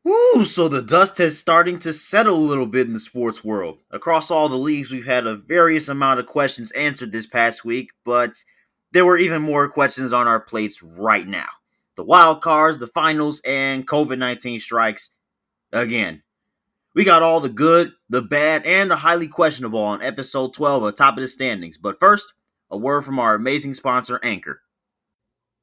Woo, so the dust is starting to settle a little bit in the sports world. Across all the leagues, we've had a various amount of questions answered this past week, but there were even more questions on our plates right now. The wild cards, the finals, and COVID-19 strikes again. We got all the good, the bad, and the highly questionable on episode 12 of Top of the Standings. But first, a word from our amazing sponsor, Anchor.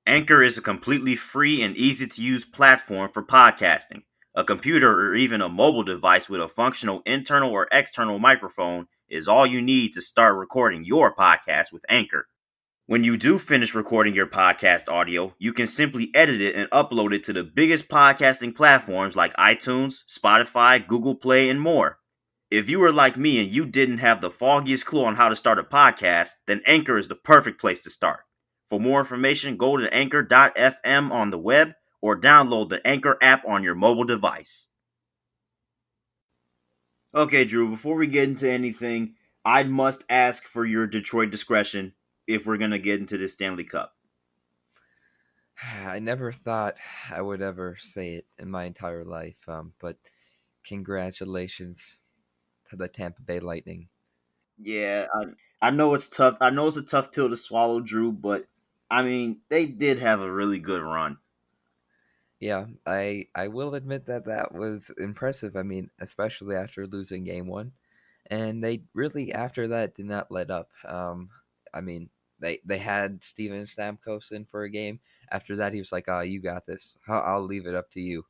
Anchor is a completely free and easy to use platform for podcasting. A computer or even a mobile device with a functional internal or external microphone is all you need to start recording your podcast with Anchor. When you do finish recording your podcast audio, you can simply edit it and upload it to the biggest podcasting platforms like iTunes, Spotify, Google Play, and more. If you were like me and you didn't have the foggiest clue on how to start a podcast, then Anchor is the perfect place to start. For more information, go to anchor.fm on the web or download the Anchor app on your mobile device. Okay, Drew, before we get into anything, I must ask for your Detroit discretion if we're going to get into this Stanley Cup. I never thought I would ever say it in my entire life, but congratulations to the Tampa Bay Lightning. Yeah, I know it's tough. I know it's a tough pill to swallow, Drew, but I mean, they did have a really good run. Yeah, I will admit that was impressive. I mean, especially after losing game one, and they really after that did not let up. I mean, they had Steven Stamkos in for a game. After that, he was like, "Oh, you got this. I'll leave it up to you."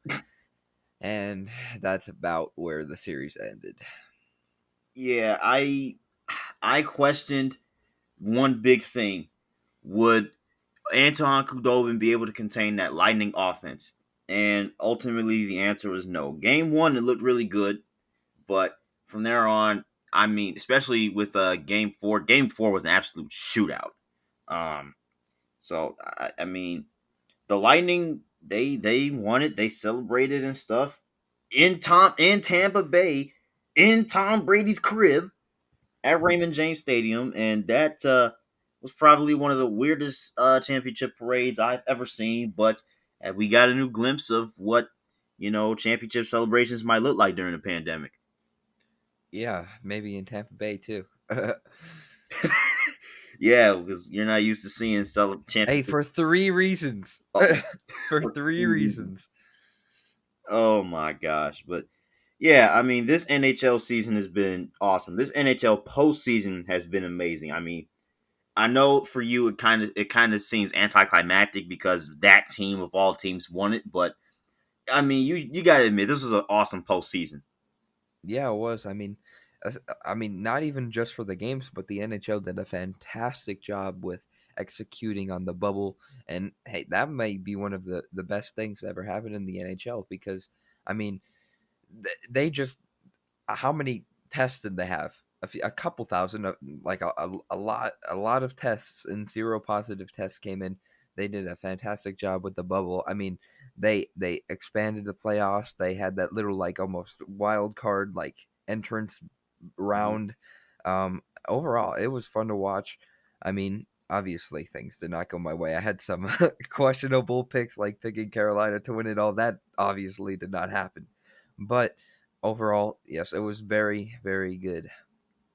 And that's about where the series ended. Yeah, I questioned one big thing: would Anton Khudobin be able to contain that Lightning offense? And ultimately, the answer was no. Game one, it looked really good, but from there on, I mean, especially with game four was an absolute shootout. Um, I mean, the Lightning they won it, they celebrated and stuff in Tampa Bay, in Tom Brady's crib at Raymond James Stadium, and that was probably one of the weirdest championship parades I've ever seen. But we got a new glimpse of what championship celebrations might look like during the pandemic. Yeah, maybe in Tampa Bay too. Yeah, because you're not used to seeing Hey, championship. for 3 reasons. Oh, For for 3 reasons. reasons. Oh my gosh! But yeah, I mean, this NHL season has been awesome. This NHL postseason has been amazing. I mean, I know for you it kind of seems anticlimactic because that team of all teams won it, but I mean, you got to admit this was an awesome postseason. Yeah, it was. I mean, not even just for the games, but the NHL did a fantastic job with executing on the bubble. And hey, that might be one of the best things that ever happened in the NHL because, I mean, they just how many tests did they have? A couple thousand, like a lot of tests, and zero positive tests came in. They did a fantastic job with the bubble. I mean, they expanded the playoffs. They had that little like almost wild card like entrance Mhm. round. Overall, it was fun to watch. I mean, obviously things did not go my way. I had some questionable picks, like picking Carolina to win it all. That obviously did not happen, but overall, yes, it was very, very good.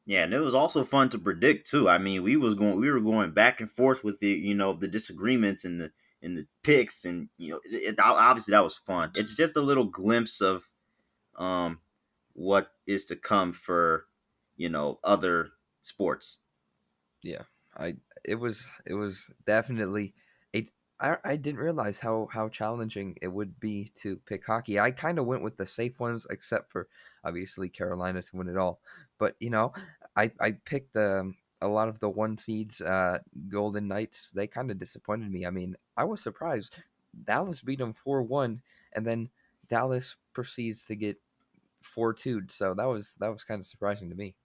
Yeah, and it was also fun to predict too. I mean, we were going back and forth with the disagreements and the picks, and obviously that was fun. It's just a little glimpse of um what is to come for other sports. Yeah, I it was definitely a. I didn't realize how challenging it would be to pick hockey. I kind of went with the safe ones, except for obviously Carolina to win it all. But I picked a lot of the one seeds. Golden Knights, they kind of disappointed me. I mean, I was surprised. Dallas beat them 4-1, and then Dallas proceeds to get 4-2. So that was kind of surprising to me.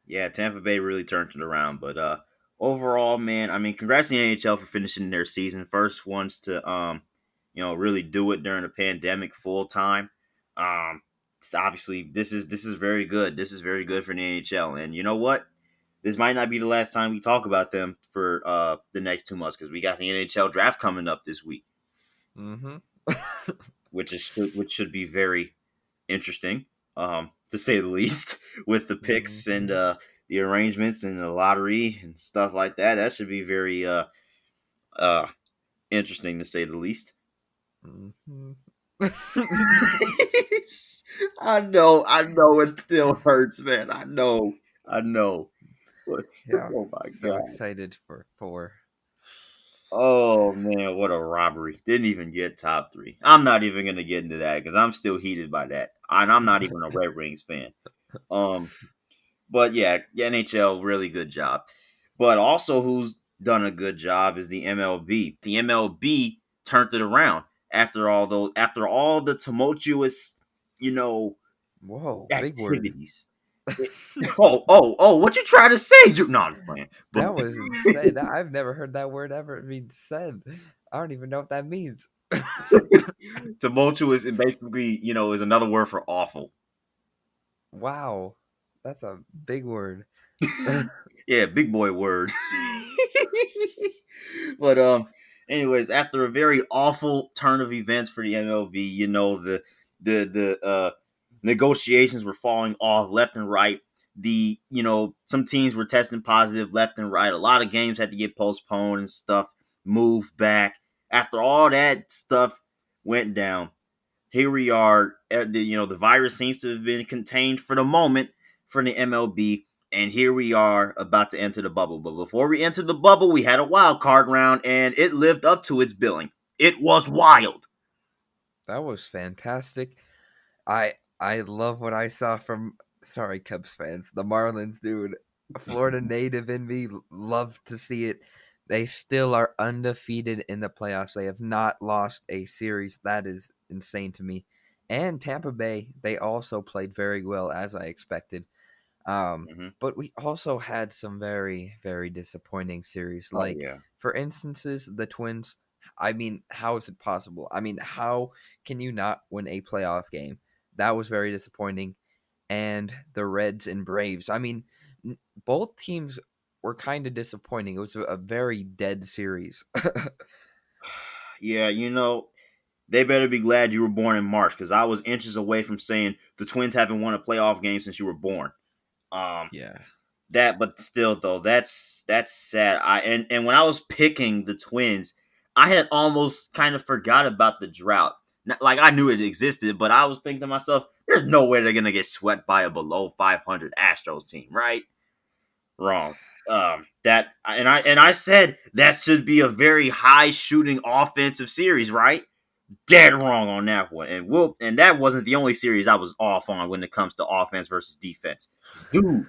Yeah, Tampa Bay really turned it around, but overall, man, I mean, congrats to the NHL for finishing their season, first ones to really do it during the pandemic full time. It's obviously this is very good. This is very good for the NHL, and you know what? This might not be the last time we talk about them for the next 2 months because we got the NHL draft coming up this week, Mm-hmm. which should be very interesting, to say the least, with the picks and Hmm. the arrangements and the lottery and stuff like that. That should be very uh, interesting to say the least. Hmm. I know, it still hurts, man. I know. But, Yeah, oh my so god. excited for 4. Oh man, what a robbery! Didn't even get top three. I'm not even gonna get into that because I'm still heated by that, and I'm not even a Red Wings fan. Um, but yeah, NHL really good job. But also, who's done a good job is the MLB. The MLB turned it around after all the tumultuous, you know, Whoa, big word. activities. It- oh! What you trying to say? No, I'm just playing. But That was insane. That I've never heard that word ever being said. I don't even know what that means. tumultuous, it basically, is another word for awful. Wow, that's a big word. Yeah, big boy word. But anyways, after a very awful turn of events for the MLB, the negotiations were falling off left and right. Some teams were testing positive left and right. A lot of games had to get postponed and stuff, moved back. After all that stuff went down, here we are. The virus seems to have been contained for the moment for the MLB, and here we are about to enter the bubble. But before we entered the bubble, we had a wild card round, and it lived up to its billing. It was wild. That was fantastic. I love what I saw from, sorry Cubs fans, the Marlins, dude. A Florida native in me loved to see it. They still are undefeated in the playoffs. They have not lost a series. That is insane to me. And Tampa Bay, they also played very well as I expected. Mm-hmm. But we also had some very, very disappointing series. Oh Like, yeah. for instances, the Twins. I mean, how is it possible? I mean, how can you not win a playoff game? That was very disappointing. And the Reds and Braves. I mean, both teams were kind of disappointing. It was a very dead series. Yeah, they better be glad you were born in March because I was inches away from saying the Twins haven't won a playoff game since you were born. Um, Yeah. but still though, that's sad. And when I was picking the Twins, I had almost kind of forgot about the drought. Like I knew it existed, but I was thinking to myself, there's no way they're gonna get swept by a below 500 Astros team, right? Wrong. I said that should be a very high shooting offensive series, right? Dead wrong on that one. And that wasn't the only series I was off on when it comes to offense versus defense. Dude,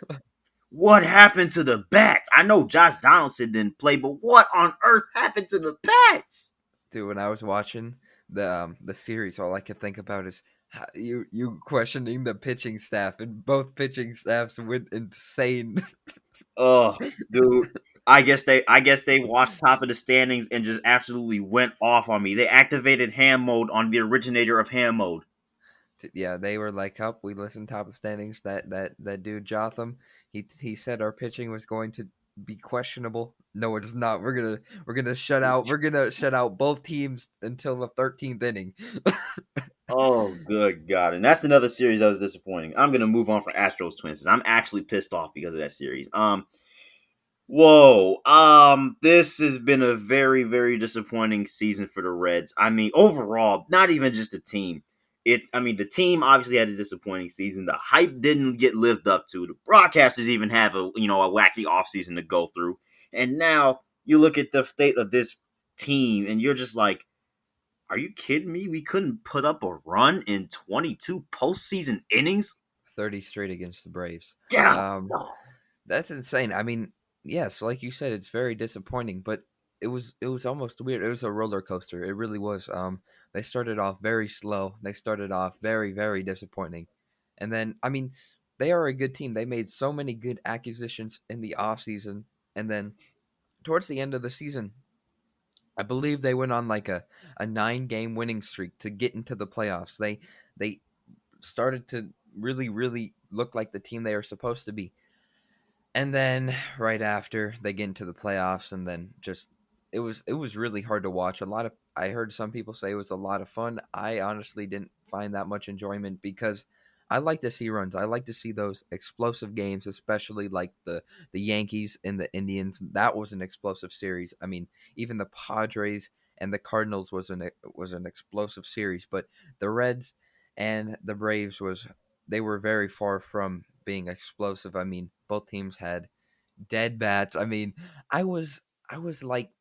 what happened to the bats? I know Josh Donaldson didn't play, but what on earth happened to the bats? Dude, when I was watching the series, all I could think about is you questioning the pitching staff, and both pitching staffs went insane. Oh, dude. I guess they watched top of the standings and just absolutely went off on me. They activated ham mode on the originator of ham mode. Yeah, they were like, "Up, we listened top of standings." That dude Jotham, he said our pitching was going to be questionable. No, it's not. We're gonna shut out both teams until the 13th inning. Oh, good God. And that's another series that was disappointing. I'm gonna move on from Astros Twins. I'm actually pissed off because of that series. Whoa. This has been a very, very disappointing season for the Reds. I mean, overall, not even just the team. The team obviously had a disappointing season. The hype didn't get lived up to. The broadcasters even have a wacky offseason to go through. And now you look at the state of this team and you're just like, are you kidding me? We couldn't put up a run in 22 postseason innings? 30 straight against the Braves. Yeah. Um, That's insane. I mean, yes, like you said, it's very disappointing, but it was almost weird. It was a roller coaster. It really was. They started off very slow. They started off very, very disappointing. And then, I mean, they are a good team. They made so many good acquisitions in the offseason. And then towards the end of the season, I believe they went on like a 9-game winning streak to get into the playoffs. They started to really, really look like the team they are supposed to be. And then right after they get into the playoffs, and then just it was really hard to watch. I heard some people say it was a lot of fun. I honestly didn't find that much enjoyment because I like to see runs. I like to see those explosive games, especially like the Yankees and the Indians. That was an explosive series. I mean, even the Padres and the Cardinals was an explosive series, but the Reds and the Braves they were very far from being explosive. I mean, both teams had dead bats. I mean, I was I was like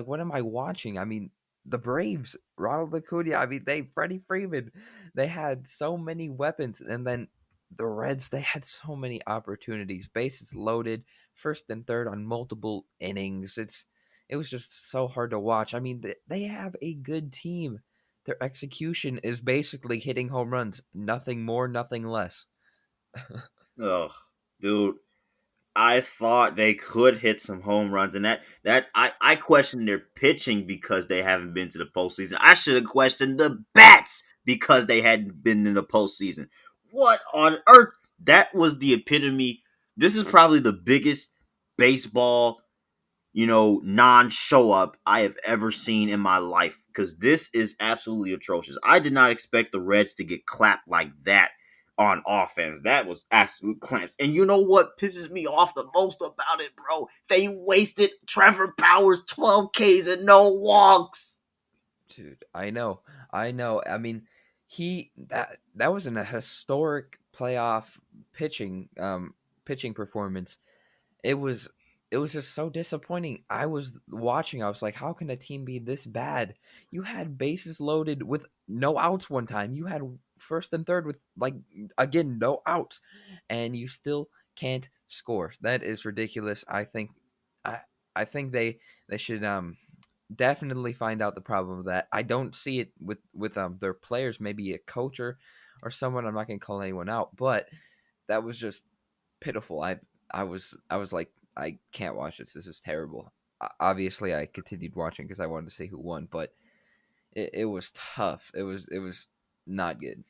what am I watching? I mean, the Braves, Ronald Acuna, I mean, Freddie Freeman, they had so many weapons, and then the Reds, they had so many opportunities, bases loaded, first and third on multiple innings. It was just so hard to watch. I mean, they have a good team. Their execution is basically hitting home runs, nothing more, nothing less. Oh, dude, I thought they could hit some home runs, and I questioned their pitching because they haven't been to the postseason. I should have questioned the bats because they hadn't been in the postseason. What on earth? That was the epitome. This is probably the biggest baseball, non-show up I have ever seen in my life because this is absolutely atrocious. I did not expect the Reds to get clapped like that on offense. That was absolute clamps. And you know what pisses me off the most about it, bro? They wasted Trevor Powers 12 Ks and no walks. Dude, I know. I know. I mean, that was a historic playoff pitching performance. It was it was just so disappointing. I was watching, I was like, how can a team be this bad? You had bases loaded with no outs one time. You had first and third with like again no outs and you still can't score. That is ridiculous. I I think they should definitely find out the problem of that. I don't see it with their players, maybe a coach or someone. I'm not going to call anyone out, but that was just pitiful. I was like, I can't watch this. This is terrible. Obviously, I continued watching because I wanted to see who won, but it was tough. It was not good.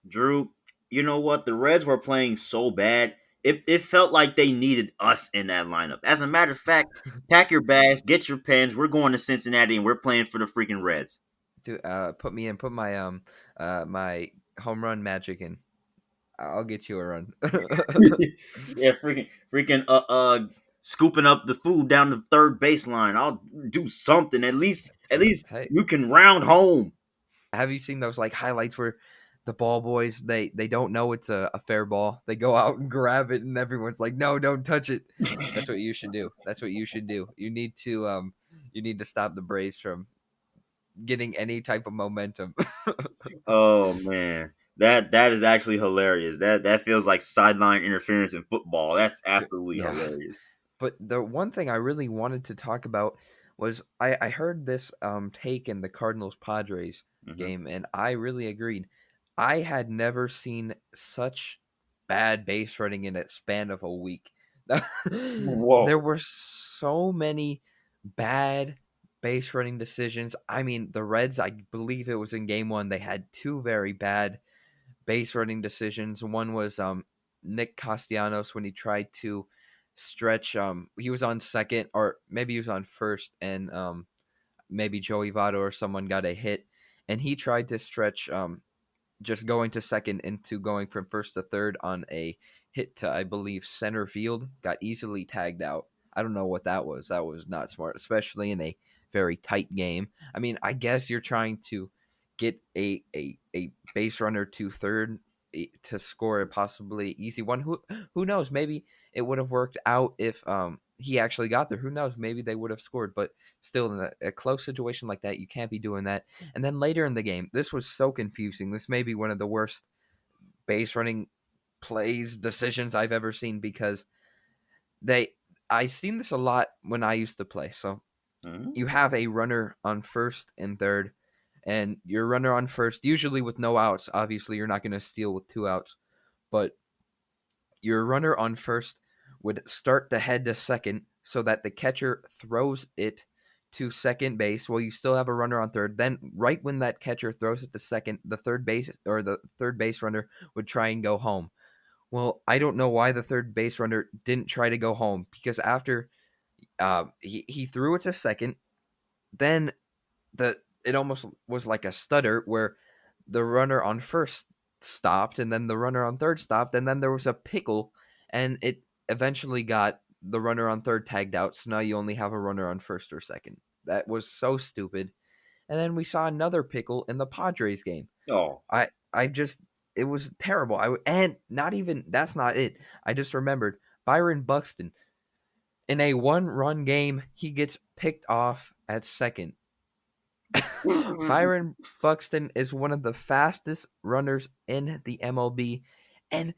Drew, you know what? The Reds were playing so bad. It felt like they needed us in that lineup. As a matter of fact, pack your bags, get your pens. We're going to Cincinnati and we're playing for the freaking Reds. To put me in, put my home run magic in. I'll get you a run. Yeah, scooping up the food down the third baseline. I'll do something. Dude, At least hey, you can round home. have you seen those like highlights where the ball boys they don't know it's a fair ball? They go out and grab it, and everyone's like, "No, don't touch it." That's what you should do. That's what you should do. You need to stop the Braves from getting any type of momentum. Oh man. That is actually hilarious. That feels like sideline interference in football. That's absolutely Yeah. hilarious. But the one thing I really wanted to talk about was I heard this take in the Cardinals Padres Hmm. game, and I really agreed. I had never seen such bad base running in a span of a week. There Whoa. were so many bad base running decisions. I mean, the Reds, I believe it was in game one, they had two very bad base running decisions. One was Nick Castellanos when he tried to stretch. He was on second, or maybe he was on first, and maybe Joey Votto or someone got a hit, and he tried to stretch just going to second into going from first to third on a hit to, I believe, center field, got easily tagged out. I don't know what that was. That was not smart, especially in a very tight game. I mean, I guess you're trying to get a base runner to third to score a possibly easy one. Who knows? Maybe it would have worked out if he actually got there. Who knows? Maybe they would have scored, but still in a close situation like that, you can't be doing that. And then later in the game, this was so confusing. This may be one of the worst base running plays decisions I've ever seen because they I seen this a lot when I used to play. So Mhm. you have a runner on first and third, and your runner on first, usually with no outs. Obviously, you're not going to steal with two outs, but your runner on first would start to head to second so that the catcher throws it to second base while you still have a runner on third. Then right when that catcher throws it to second, the third base runner would try and go home. Well, I don't know why the third base runner didn't try to go home because after he threw it to second, then the it almost was like a stutter where the runner on first stopped, and then the runner on third stopped, and then there was a pickle, and it eventually got the runner on third tagged out. So now you only have a runner on first or second. That was so stupid. And then we saw another pickle in the Padres game. Oh, I just it was terrible. And not even that's not it. I just remembered Byron Buxton in a one-run game, he gets picked off at second. Byron Buxton is one of the fastest runners in the MLB, and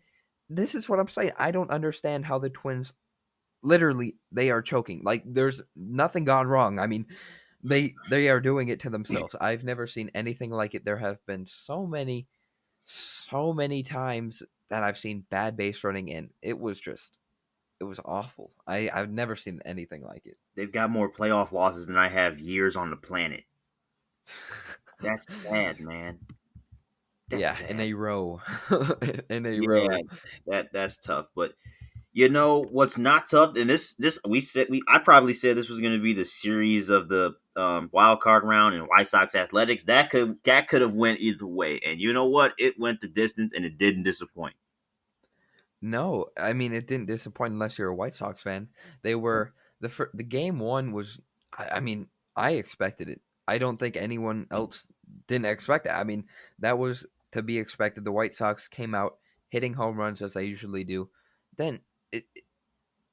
this is what I'm saying. I don't understand how the Twins literally they are choking. Like there's nothing gone wrong. I mean, they are doing it to themselves. I've never seen anything like it. There have been so many times that I've seen bad base running, and it was awful. I've never seen anything like it. they've got more playoff losses than I have years on the planet. That's sad, man. That's Yeah, in bad. a row. In a Yeah, row. that's tough. But you know what's not tough, and this we I probably said this was going to be the series of the wild card round and White Sox Athletics. That could have went either way, and you know what? It went the distance, and it didn't disappoint. No, I mean it didn't disappoint unless you're a White Sox fan. They were the game one was. I mean, I expected it. I don't think anyone else didn't expect that. I mean, that was to be expected. The White Sox came out hitting home runs as they usually do. Then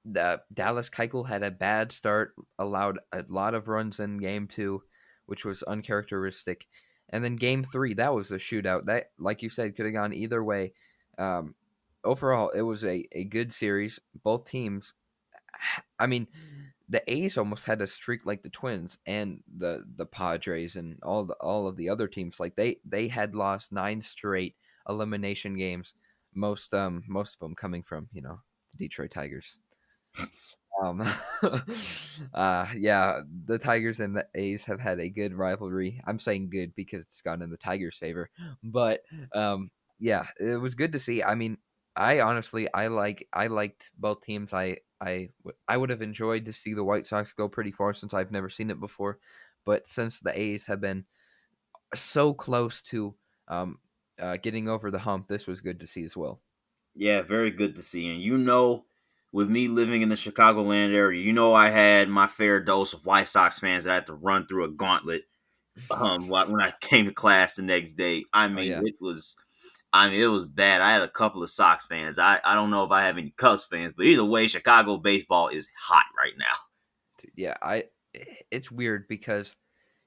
the Dallas Keuchel had a bad start, allowed a lot of runs in game two, which was uncharacteristic. And then game three, that was a shootout. That, like you said, could have gone either way. Um, Overall, it was a good series. Both teams, I mean, the A's almost had a streak like the Twins and the Padres and all of the other teams. Like they had lost 9 straight elimination games. Most of them coming from the Detroit Tigers. Um, yeah, the Tigers and the A's have had a good rivalry. I'm saying good because it's gone in the Tigers' favor, but yeah, it was good to see. I mean, I honestly, I liked both teams. I would have enjoyed to see the White Sox go pretty far since I've never seen it before, but since the A's have been so close to getting over the hump, this was good to see as well. Yeah, very good to see. And with me living in the Chicagoland area, I had my fair dose of White Sox fans that I had to run through a gauntlet. When I came to class the next day, Oh yeah. it was bad. I had a couple of Sox fans. I don't know if I have any Cubs fans, but either way, Chicago baseball is hot right now. Yeah, it's weird because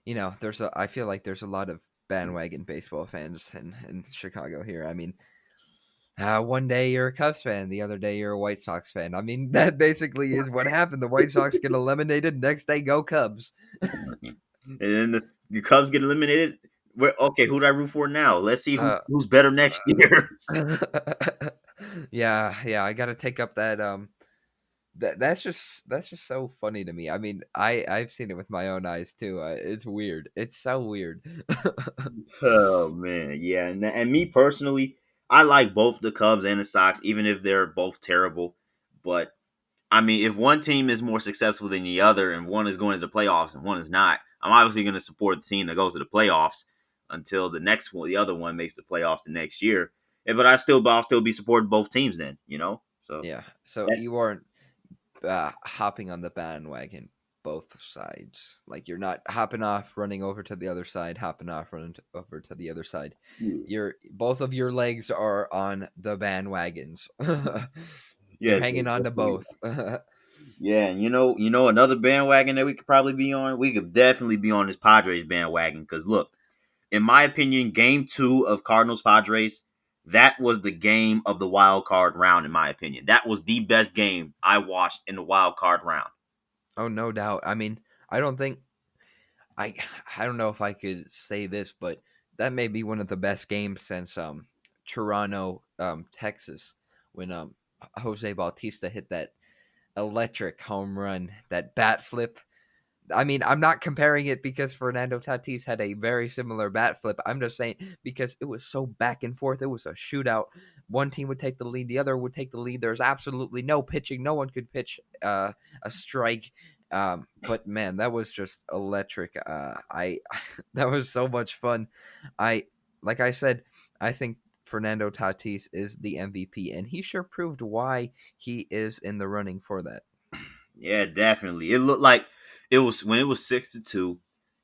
I feel like there's a lot of bandwagon baseball fans in Chicago here. I mean, one day you're a Cubs fan, the other day you're a White Sox fan. I mean, that basically is what happened. The White Sox get eliminated, next day go Cubs. And then the Cubs get eliminated. Okay, who do I root for now? Let's see Uh, who's better next year. yeah, I got to take up that that's just so funny to me. I mean, I've seen it with my own eyes too. It's weird. It's so weird. Oh man, yeah, and me personally, I like both the Cubs and the Sox, even if they're both terrible. But I mean, if one team is more successful than the other, and one is going to the playoffs and one is not, I'm obviously going to support the team that goes to the playoffs until the other one makes the playoffs the next year. But I'll still be supporting both teams then, So Yeah. So that's you aren't hopping on the bandwagon both sides. Like you're not hopping off, running over to the other side, hopping off, running over to the other side. You're both of your legs are on the bandwagons. You're yeah, hanging on to both. yeah, and another bandwagon that we could probably be on. We could definitely be on this Padres bandwagon because look, in my opinion, Game 2 of Cardinals Padres, that was the game of the wild card round. In my opinion, that was the best game I watched in the wild card round. Oh, no doubt. I mean, I don't think I I don't know if I could say this, but that may be one of the best games since Toronto, Texas, when Jose Bautista hit that electric home run, that bat flip. I mean, I'm not comparing it because Fernando Tatis had a very similar bat flip. I'm just saying because it was so back and forth. It was a shootout. One team would take the lead, the other would take the lead. There's absolutely no pitching. No one could pitch a strike. But man, that was just electric. I that was so much fun. I like I said, I think Fernando Tatis is the MVP, and he sure proved why he is in the running for that. Yeah, definitely. It looked like it was when it was 6-2.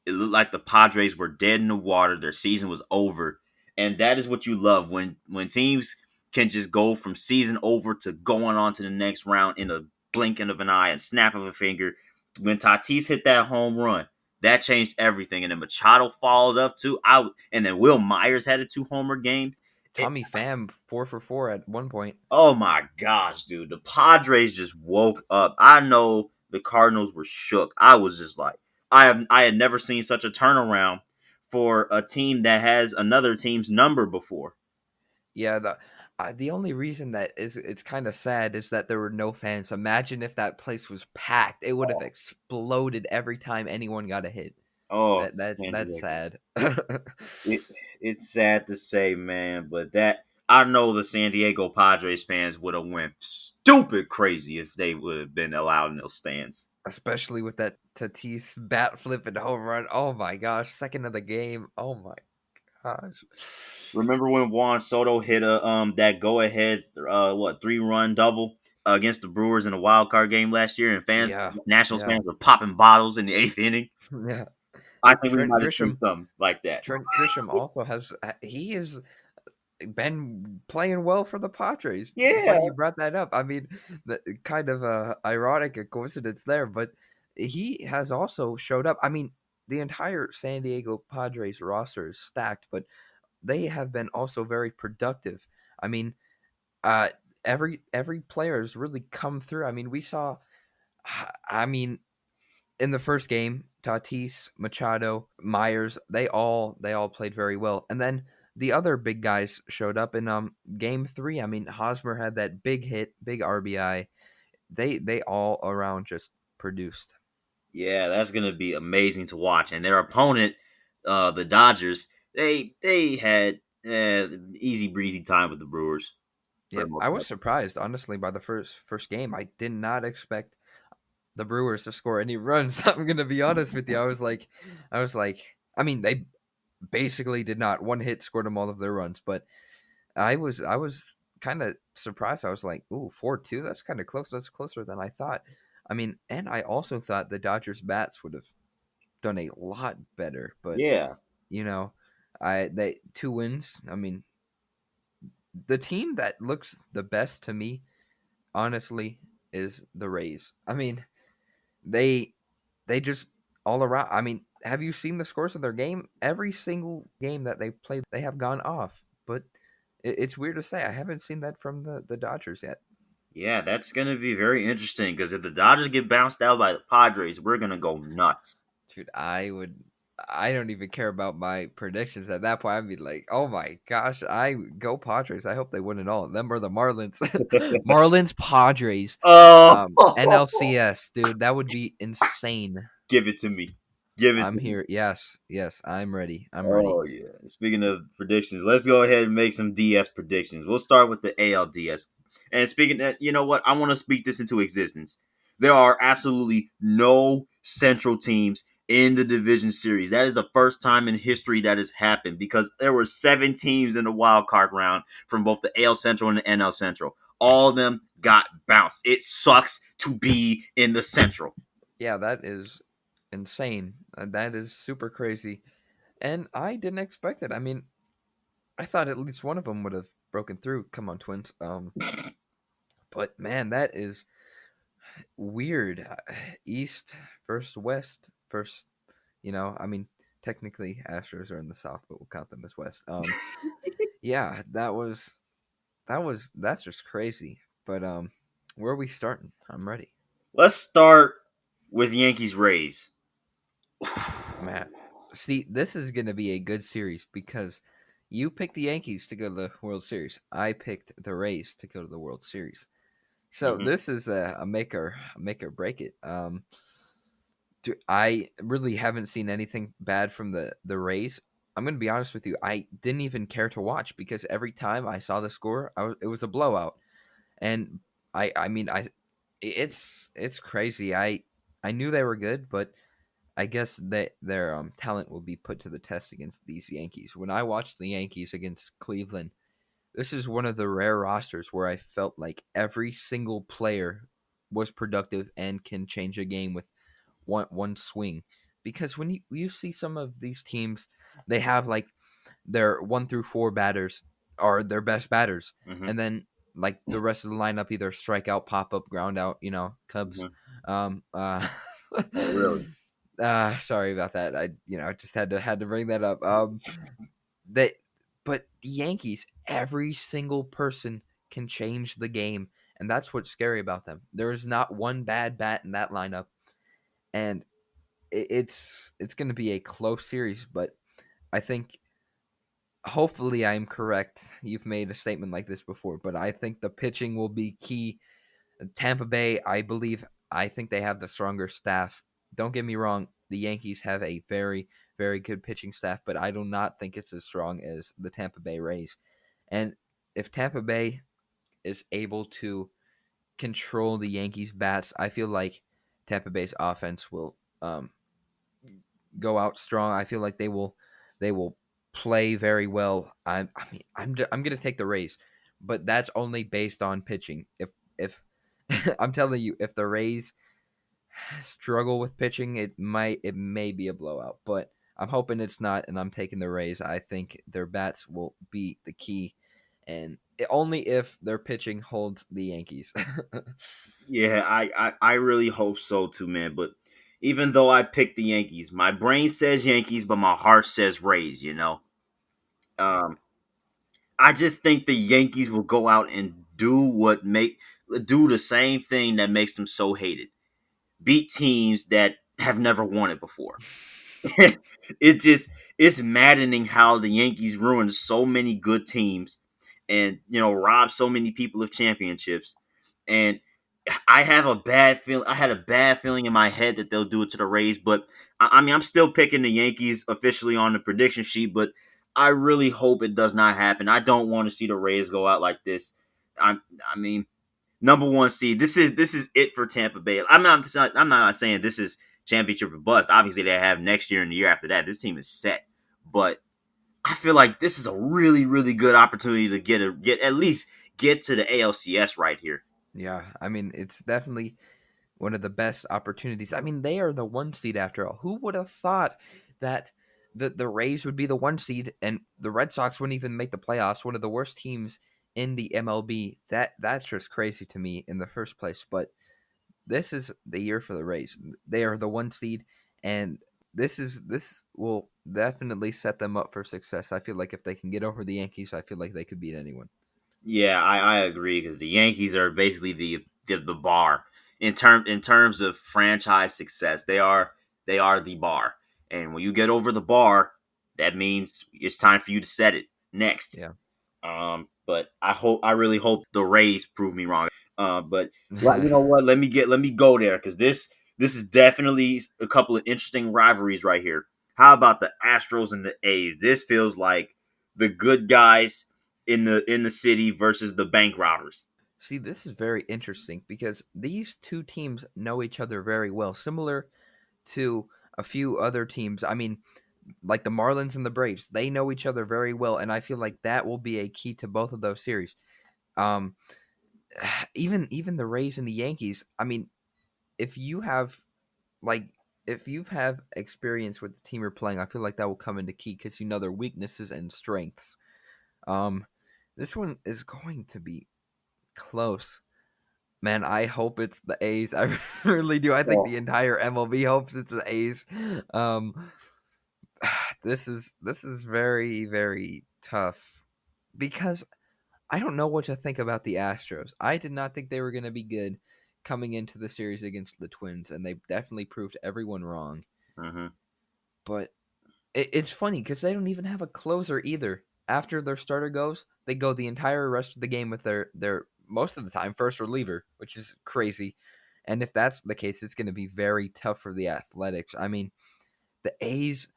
It looked like the Padres were dead in the water. Their season was over, and that is what you love when teams can just go from season over to going on to the next round in a blinking of an eye, and snap of a finger. When Tatis hit that home run, that changed everything. And then Machado followed up too. And then Will Myers had a 2-homer game. Tommy Pham 4 for 4 at one point. Oh my gosh, dude. The Padres just woke up. I know the Cardinals were shook. I was just like, I had never seen such a turnaround for a team that has another team's number before. Yeah, the only reason that is it's kind of sad is that there were no fans. Imagine if that place was packed; it would have Oh, exploded every time anyone got a hit. oh, That's sad. it, it's sad to say, man, but that I know the San Diego Padres fans would have went stupid crazy if they would have been allowed in those stands. Especially with that Tatis bat flip and home run. Oh my gosh, second of the game. Oh my gosh. Remember when Juan Soto hit a that go ahead 3-run double against the Brewers in a wild card game last year, and Yeah, Nationals yeah, fans were popping bottles in the eighth inning. yeah. I think we Trent might have seen Grisham. something like that. Trent Grisham also he has been playing well for the Padres. Yeah, Funny you brought that up. I mean, the kind of ironic a coincidence there, but he has also showed up. I mean, the entire San Diego Padres roster is stacked, but they have been also very productive. I mean, uh, every player has really come through. I mean, we saw. I mean, in the first game, Tatis, Machado, Myers, they all played very well. And then the other big guys showed up in game 3. I mean, Hosmer had that big hit, big RBI. They all around just produced. yeah, that's gonna be amazing to watch. And their opponent, the Dodgers, they had easy breezy time with the Brewers for Yeah, the most I was part. surprised honestly by the first game. I did not expect the Brewers to score any runs. I'm going to be honest with you. I was like I mean, they basically did not. One hit scored them all of their runs, but I was kind of surprised. I was like, "Ooh, 4-2. That's kind of close. That's closer than I thought." I mean, and I also thought the Dodgers bats would have done a lot better, but Yeah, you know, I they 2 wins. I mean, the team that looks the best to me, honestly, is the Rays. I mean, they they just all around. I mean, have you seen the scores of their game? Every single game that they played, they have gone off. But it's weird to say I haven't seen that from the Dodgers yet. yeah, that's gonna be very interesting because if the Dodgers get bounced out by the Padres, we're gonna go nuts. Dude, I don't even care about my predictions at that point. I'd be like, oh my gosh, I go Padres. I hope they win it all. Them or the Marlins. Marlins, Padres, Oh, NLCS, dude, that would be insane. give it to me. Give it I'm to me. here. Yes, yes, I'm ready. I'm ready. Oh yeah. Speaking of predictions, let's go ahead and make some DS predictions. We'll start with the ALDS. And speaking of, you know what? I want to speak this into existence. There are absolutely no central teams in the division series. That is the first time in history that has happened because there were 7 teams in the wild card round from both the AL Central and the NL Central. All of them got bounced. It sucks to be in the Central. Yeah, that is insane. That is super crazy. And I didn't expect it. I mean, I thought at least one of them would have broken through. Come on, Twins. But man, that is weird. East versus West. First, I mean, technically Astros are in the South, but we'll count them as West. Yeah, that's just crazy. But where are we starting? I'm ready. Let's start with Yankees Rays. Man, see, this is going to be a good series because you picked the Yankees to go to the World Series. I picked the Rays to go to the World Series. So Mhm. this is a make or break it. I really haven't seen anything bad from the Rays. I'm going to be honest with you. I didn't even care to watch because every time I saw the score, it was a blowout. And I mean, it's crazy. I knew they were good, but I guess that their talent will be put to the test against these Yankees. When I watched the Yankees against Cleveland, this is one of the rare rosters where I felt like every single player was productive and can change a game with one swing. Because when you see some of these teams, they have like their 1 through 4 batters are their best batters, Mm-hmm. and then like the rest of the lineup either strike out, pop up, ground out. Cubs. Mm-hmm. Um, uh, Oh, really? sorry about that. I just had to bring that up. They, but the Yankees, every single person can change the game, and that's what's scary about them. There is not one bad bat in that lineup, and it's going to be a close series. But I think hopefully I'm correct. You've made a statement like this before, but I think the pitching will be key. Tampa Bay, I think they have the stronger staff. Don't get me wrong, the Yankees have a very, very good pitching staff, but I do not think it's as strong as the Tampa Bay Rays. And if Tampa Bay is able to control the Yankees' bats, I feel like Tampa Bay's offense will go out strong. I feel like they will play very well. I'm gonna take the Rays, but that's only based on pitching. If I'm telling you, if the Rays struggle with pitching, it may be a blowout. But I'm hoping it's not, and I'm taking the Rays. I think their bats will be the key, and only if their pitching holds the Yankees. Yeah, I really hope so too, man. But even though I picked the Yankees, my brain says Yankees, but my heart says Rays. Um, I just think the Yankees will go out and do the same thing that makes them so hated. Beat teams that have never won it before. it just it's maddening how the Yankees ruined so many good teams and robbed so many people of championships. And I have a bad feeling. I had a bad feeling in my head that they'll do it to the Rays, but I mean, I'm still picking the Yankees officially on the prediction sheet. But I really hope it does not happen. I don't want to see the Rays go out like this. I, I mean, number one seed. This is it for Tampa Bay. I'm not saying this is championship or bust. Obviously, they have next year and the year after that. This team is set, but I feel like this is a really really good opportunity to get at least get to the ALCS right here. Yeah, I mean it's definitely one of the best opportunities. I mean, they are the 1 seed after all. Who would have thought that the Rays would be the 1 seed and the Red Sox wouldn't even make the playoffs? One of the worst teams in the MLB. That's just crazy to me in the first place. But this is the year for the Rays. They are the 1 seed, and this will definitely set them up for success. I feel like if they can get over the Yankees, I feel like they could beat anyone. Yeah, I agree because the Yankees are basically the bar in terms of franchise success. They are the bar, and when you get over the bar, that means it's time for you to set it next. Yeah. But I really hope the Rays prove me wrong. But you know what? Let me go there because this is definitely a couple of interesting rivalries right here. How about the Astros and the A's? This feels like the good guys in the city versus the bank robbers. See, this is very interesting because these two teams know each other very well, similar to a few other teams. I mean, like the Marlins and the Braves, they know each other very well, and I feel like that will be a key to both of those series. Um, even the Rays and the Yankees. I mean, if you have like if you have experience with the team you're playing, I feel like that will come into key because you know their weaknesses and strengths. Um, this one is going to be close. Man, I hope it's the A's. I really do. I think Oh. the entire MLB hopes it's the A's. Um, this is very very tough because I don't know what to think about the Astros. I did not think they were going to be good coming into the series against the Twins, and they definitely proved everyone wrong. Hmm. But it's funny because they don't even have a closer either. After their starter goes, they go the entire rest of the game with their most of the time first reliever, which is crazy. And if that's the case, it's going to be very tough for the Athletics. I mean, the A's,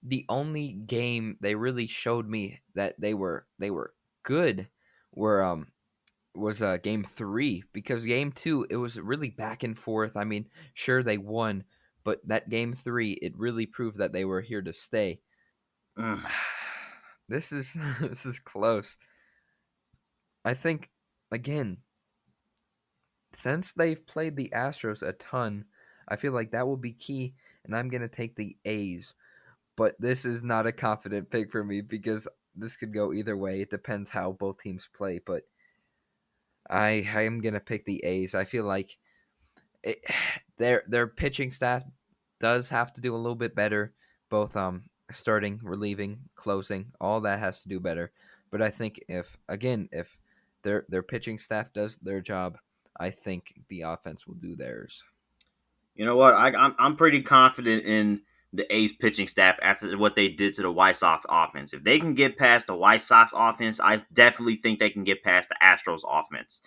the only game they really showed me that they were good were was game 3 because game 2 it was really back and forth. I mean, sure they won, but that game 3, it really proved that they were here to stay. Mm. This is this is close. I think again, since they've played the Astros a ton, I feel like that will be key, and I'm gonna take the A's. But this is not a confident pick for me because this could go either way. It depends how both teams play, but I am gonna pick the A's. I feel like it, their pitching staff does have to do a little bit better, both starting, relieving, closing, all that has to do better. But I think if their pitching staff does their job, I think the offense will do theirs. You know what? I'm pretty confident in the A's pitching staff after what they did to the White Sox offense. If they can get past the White Sox offense, I definitely think they can get past the Astros offense.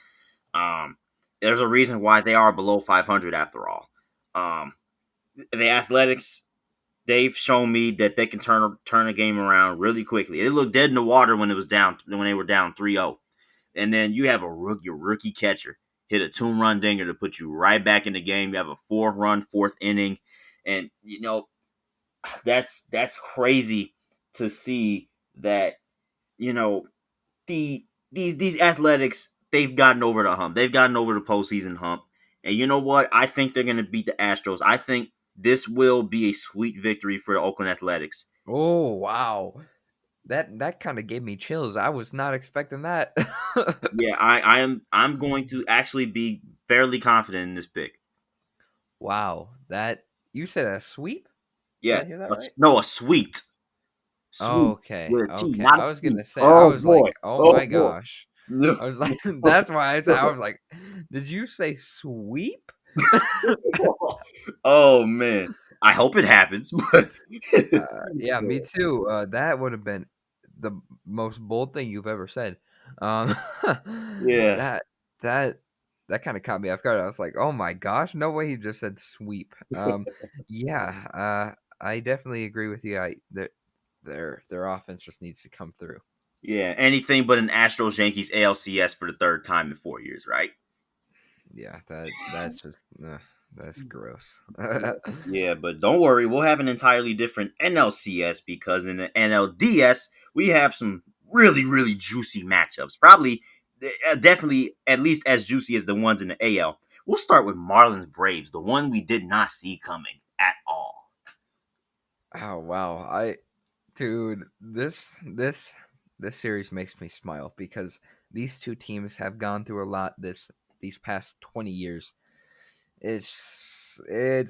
Um, there's a reason why they are below 500 after all. Um, the Athletics, they've shown me that they can turn a game around really quickly. It looked dead in the water when they were down 3-0. And then you have your rookie catcher hit a 2-run dinger to put you right back in the game. You have a 4-run fourth inning, and that's crazy to see that these Athletics, they've gotten over the hump. They've gotten over the postseason hump. And you know what? I think they're going to beat the Astros. I think this will be a sweet victory for the Oakland Athletics. Oh wow, that kind of gave me chills. I was not expecting that. Yeah, I'm going to actually be fairly confident in this pick. Wow, that you said a sweep? Did Yeah, I hear that right? a sweet, sweet Okay, with a T, okay. not a I was C. gonna say, I Oh was like, boy, oh oh my boy. gosh. I was like, that's why I was like, did you say sweep? Oh man, I hope it happens. But Yeah, me too. That would have been the most bold thing you've ever said. Um, yeah, that that that kind of caught me off guard. I was like, oh my gosh, no way he just said sweep. Yeah, I definitely agree with you. Their offense just needs to come through. yeah, anything but an Astros Yankees ALCS for the third time in 4 years, right? Yeah, that's just that's gross. Yeah, but don't worry, we'll have an entirely different NLCS because in the NLDS we have some really juicy matchups. Probably, definitely, at least as juicy as the ones in the AL. We'll start with Marlins Braves, the one we did not see coming at all. Oh wow, dude, this series makes me smile because these two teams have gone through a lot these past 20 years. It's going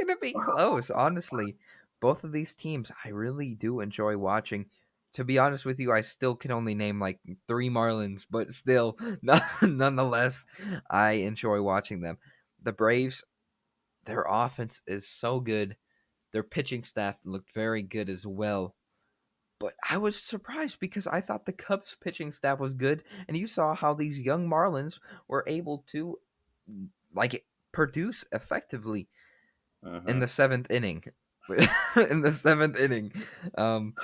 to be close, honestly. Both of these teams I really do enjoy watching. To be honest with you, I still can only name like 3 Marlins, but still nonetheless, I enjoy watching them. The Braves, their offense is so good. Their pitching staff looked very good as well. But I was surprised because I thought the Cubs pitching staff was good, and you saw how these young Marlins were able to like produce effectively in Uh-huh. the seventh inning. In the seventh inning, um,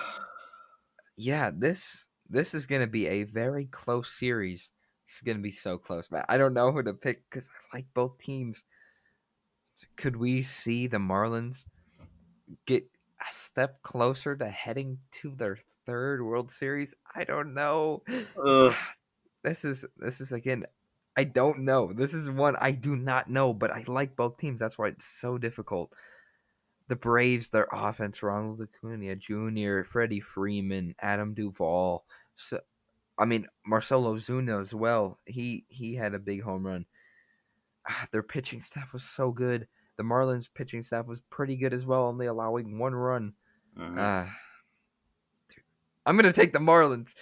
yeah, this is gonna be a very close series. It's gonna be so close, man. I don't know who to pick because I like both teams. Could we see the Marlins get a step closer to heading to their third World Series? I don't know. Ugh. This is again. I don't know. This is one I do not know, but I like both teams. That's why it's so difficult. The Braves, their offense, Ronald Acuna Jr., Freddie Freeman, Adam Duvall. So, I mean, Marcelo Zuna as well. He had a big home run. Their pitching staff was so good. The Marlins pitching staff was pretty good as well, only allowing 1 run. Uh-huh. Uh, I'm gonna take the Marlins.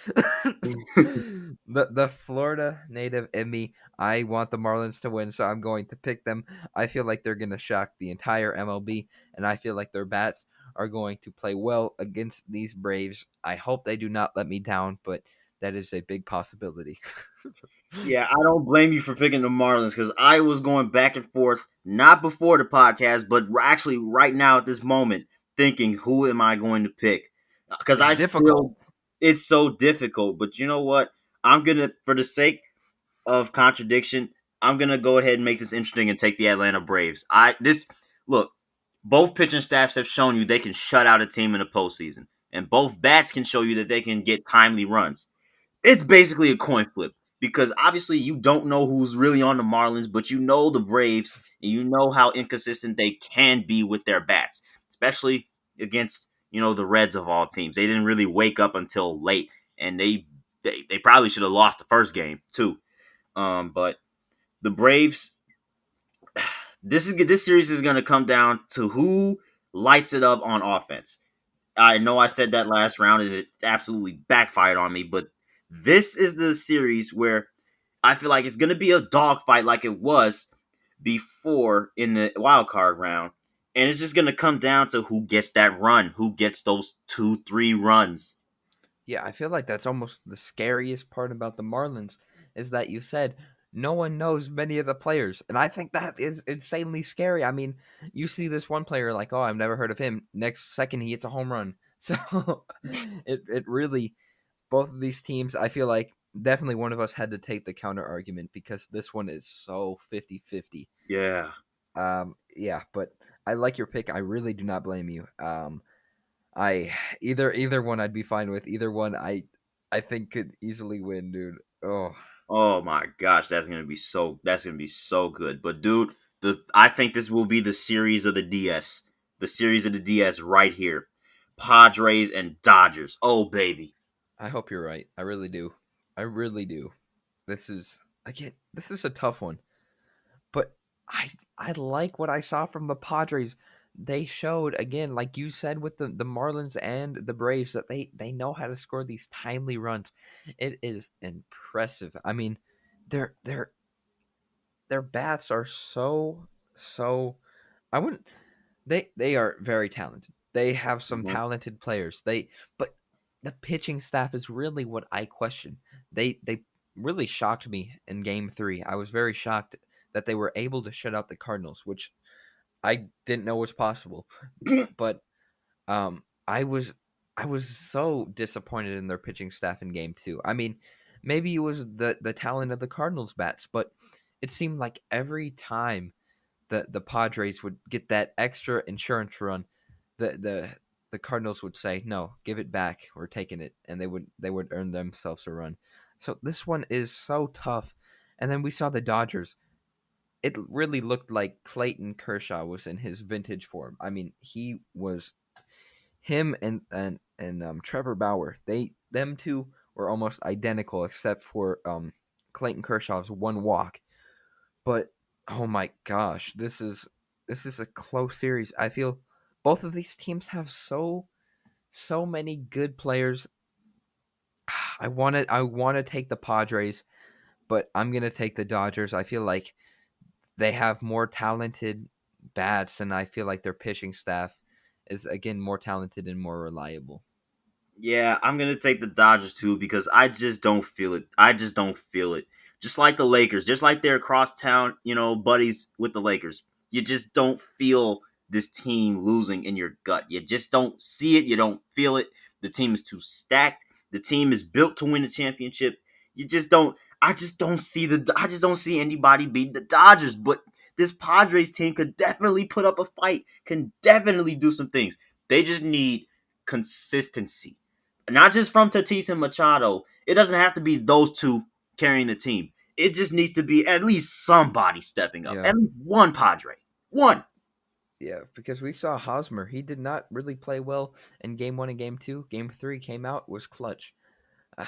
the Florida native in me, I want the Marlins to win, so I'm going to pick them. I feel like they're gonna shock the entire MLB, and I feel like their bats are going to play well against these Braves. I hope they do not let me down, but that is a big possibility. Yeah, I don't blame you for picking the Marlins because I was going back and forth, not before the podcast, but actually right now at this moment, thinking who am I going to pick? Because It's I difficult. still, it's so difficult. But you know what? I'm gonna, for the sake of contradiction, I'm gonna go ahead and make this interesting and take the Atlanta Braves. I this look, both pitching staffs have shown you they can shut out a team in the postseason, and both bats can show you that they can get timely runs. It's basically a coin flip because obviously you don't know who's really on the Marlins, but you know the Braves and you know how inconsistent they can be with their bats, especially against the Reds of all teams. They didn't really wake up until late, and they probably should have lost the first game too. But the Braves, this series is going to come down to who lights it up on offense. I know I said that last round and it absolutely backfired on me, but this is the series where I feel like it's going to be a dogfight like it was before in the wild card round. And it's just going to come down to who gets that run, who gets those 2, 3 runs. Yeah, I feel like that's almost the scariest part about the Marlins is that you said no one knows many of the players. And I think that is insanely scary. I mean, you see this one player like, oh, I've never heard of him. Next second, he hits a home run. So it really, both of these teams, I feel like definitely one of us had to take the counter argument because this one is so 50-50. Yeah. Yeah, but I like your pick. I really do not blame you. I either one I'd be fine with. Either one I think could easily win, dude. Oh, Oh my gosh, that's gonna be so good. But dude, I think this will be the series of the DS. The series of the DS right here. Padres and Dodgers. Oh baby. I hope you're right. I really do. I really do. This is again. This is a tough one, but I like what I saw from the Padres. They showed again, like you said, with the Marlins and the Braves, that they know how to score these timely runs. It is impressive. I mean, their their bats are so. I wouldn't. They are very talented. They have some Mhm. talented players. But the pitching staff is really what I question. They really shocked me in game 3. I was very shocked that they were able to shut out the Cardinals, which I didn't know was possible. But I was so disappointed in their pitching staff in game 2. I mean, maybe it was the talent of the Cardinals bats, but it seemed like every time the Padres would get that extra insurance run, the Cardinals would say, "No, give it back. We're taking it," and they would earn themselves a run. So this one is so tough. And then we saw the Dodgers. It really looked like Clayton Kershaw was in his vintage form. I mean, he was him and Trevor Bauer. Them two were almost identical except for Clayton Kershaw's one walk. But oh my gosh, this is a close series. I feel both of these teams have so many good players. I want to take the Padres, but I'm going to take the Dodgers. I feel like they have more talented bats and I feel like their pitching staff is again more talented and more reliable. Yeah, I'm gonna take the Dodgers too because I just don't feel it. I just don't feel it. Just like the Lakers, just like their crosstown, buddies with the Lakers. You just don't feel this team losing in your gut. You just don't see it. You don't feel it. The team is too stacked. The team is built to win a championship. You just don't. I just don't see anybody beating the Dodgers. But this Padres team could definitely put up a fight. Can definitely do some things. They just need consistency, not just from Tatis and Machado. It doesn't have to be those two carrying the team. It just needs to be at least somebody stepping up. Yeah. At least one Padre. One. Yeah, because we saw Hosmer. He did not really play well in game 1 and game 2. Game 3 came out was clutch. Uh,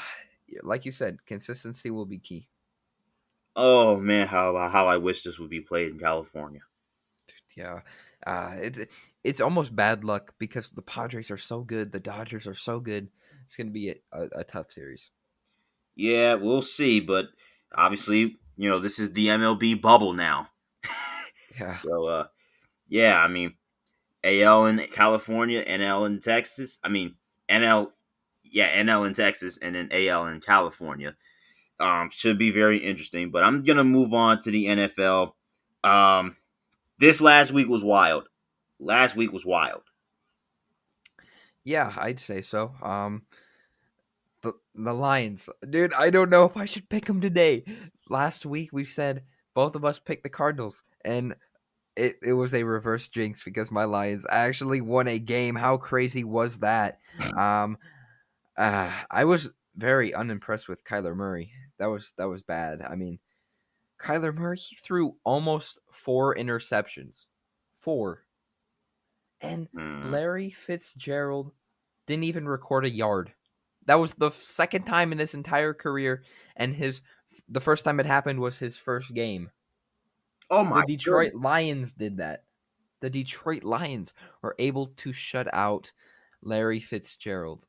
like you said, consistency will be key. Oh man, how I wish this would be played in California. Yeah, it's almost bad luck because the Padres are so good, the Dodgers are so good. It's going to be a tough series. Yeah, we'll see, but obviously, this is the MLB bubble now. Yeah, So yeah, I mean, AL in California, NL in Texas. I mean, NL yeah, NL in Texas and then AL in California. Should be very interesting. But I'm gonna move on to the NFL. This last week was wild. Last week was wild. yeah, I'd say so. The Lions, dude. I don't know if I should pick them today. Last week we said both of us picked the Cardinals, and it was a reverse jinx because my Lions actually won a game. How crazy was that? Um, I was very unimpressed with Kyler Murray. That was bad. I mean, Kyler Murray, he threw almost 4 interceptions. 4. And Hmm. Larry Fitzgerald didn't even record a yard. That was the second time in his entire career, and the first time it happened was his first game. Oh my The Detroit goodness. Lions did that. The Detroit Lions were able to shut out Larry Fitzgerald.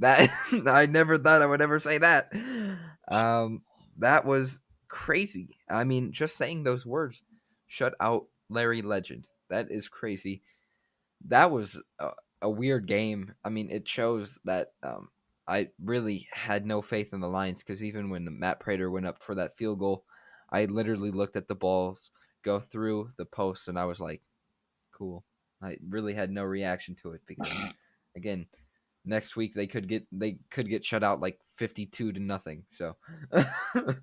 That I never thought I would ever say that. Um, that was crazy. I mean, just saying those words, shut out Larry Legend. That is crazy. That was a weird game. I mean, it shows that I really had no faith in the Lions because even when Matt Prater went up for that field goal, I literally looked at the balls go through the post and I was like, cool. I really had no reaction to it because, again, next week they could get shut out like 52-0. So,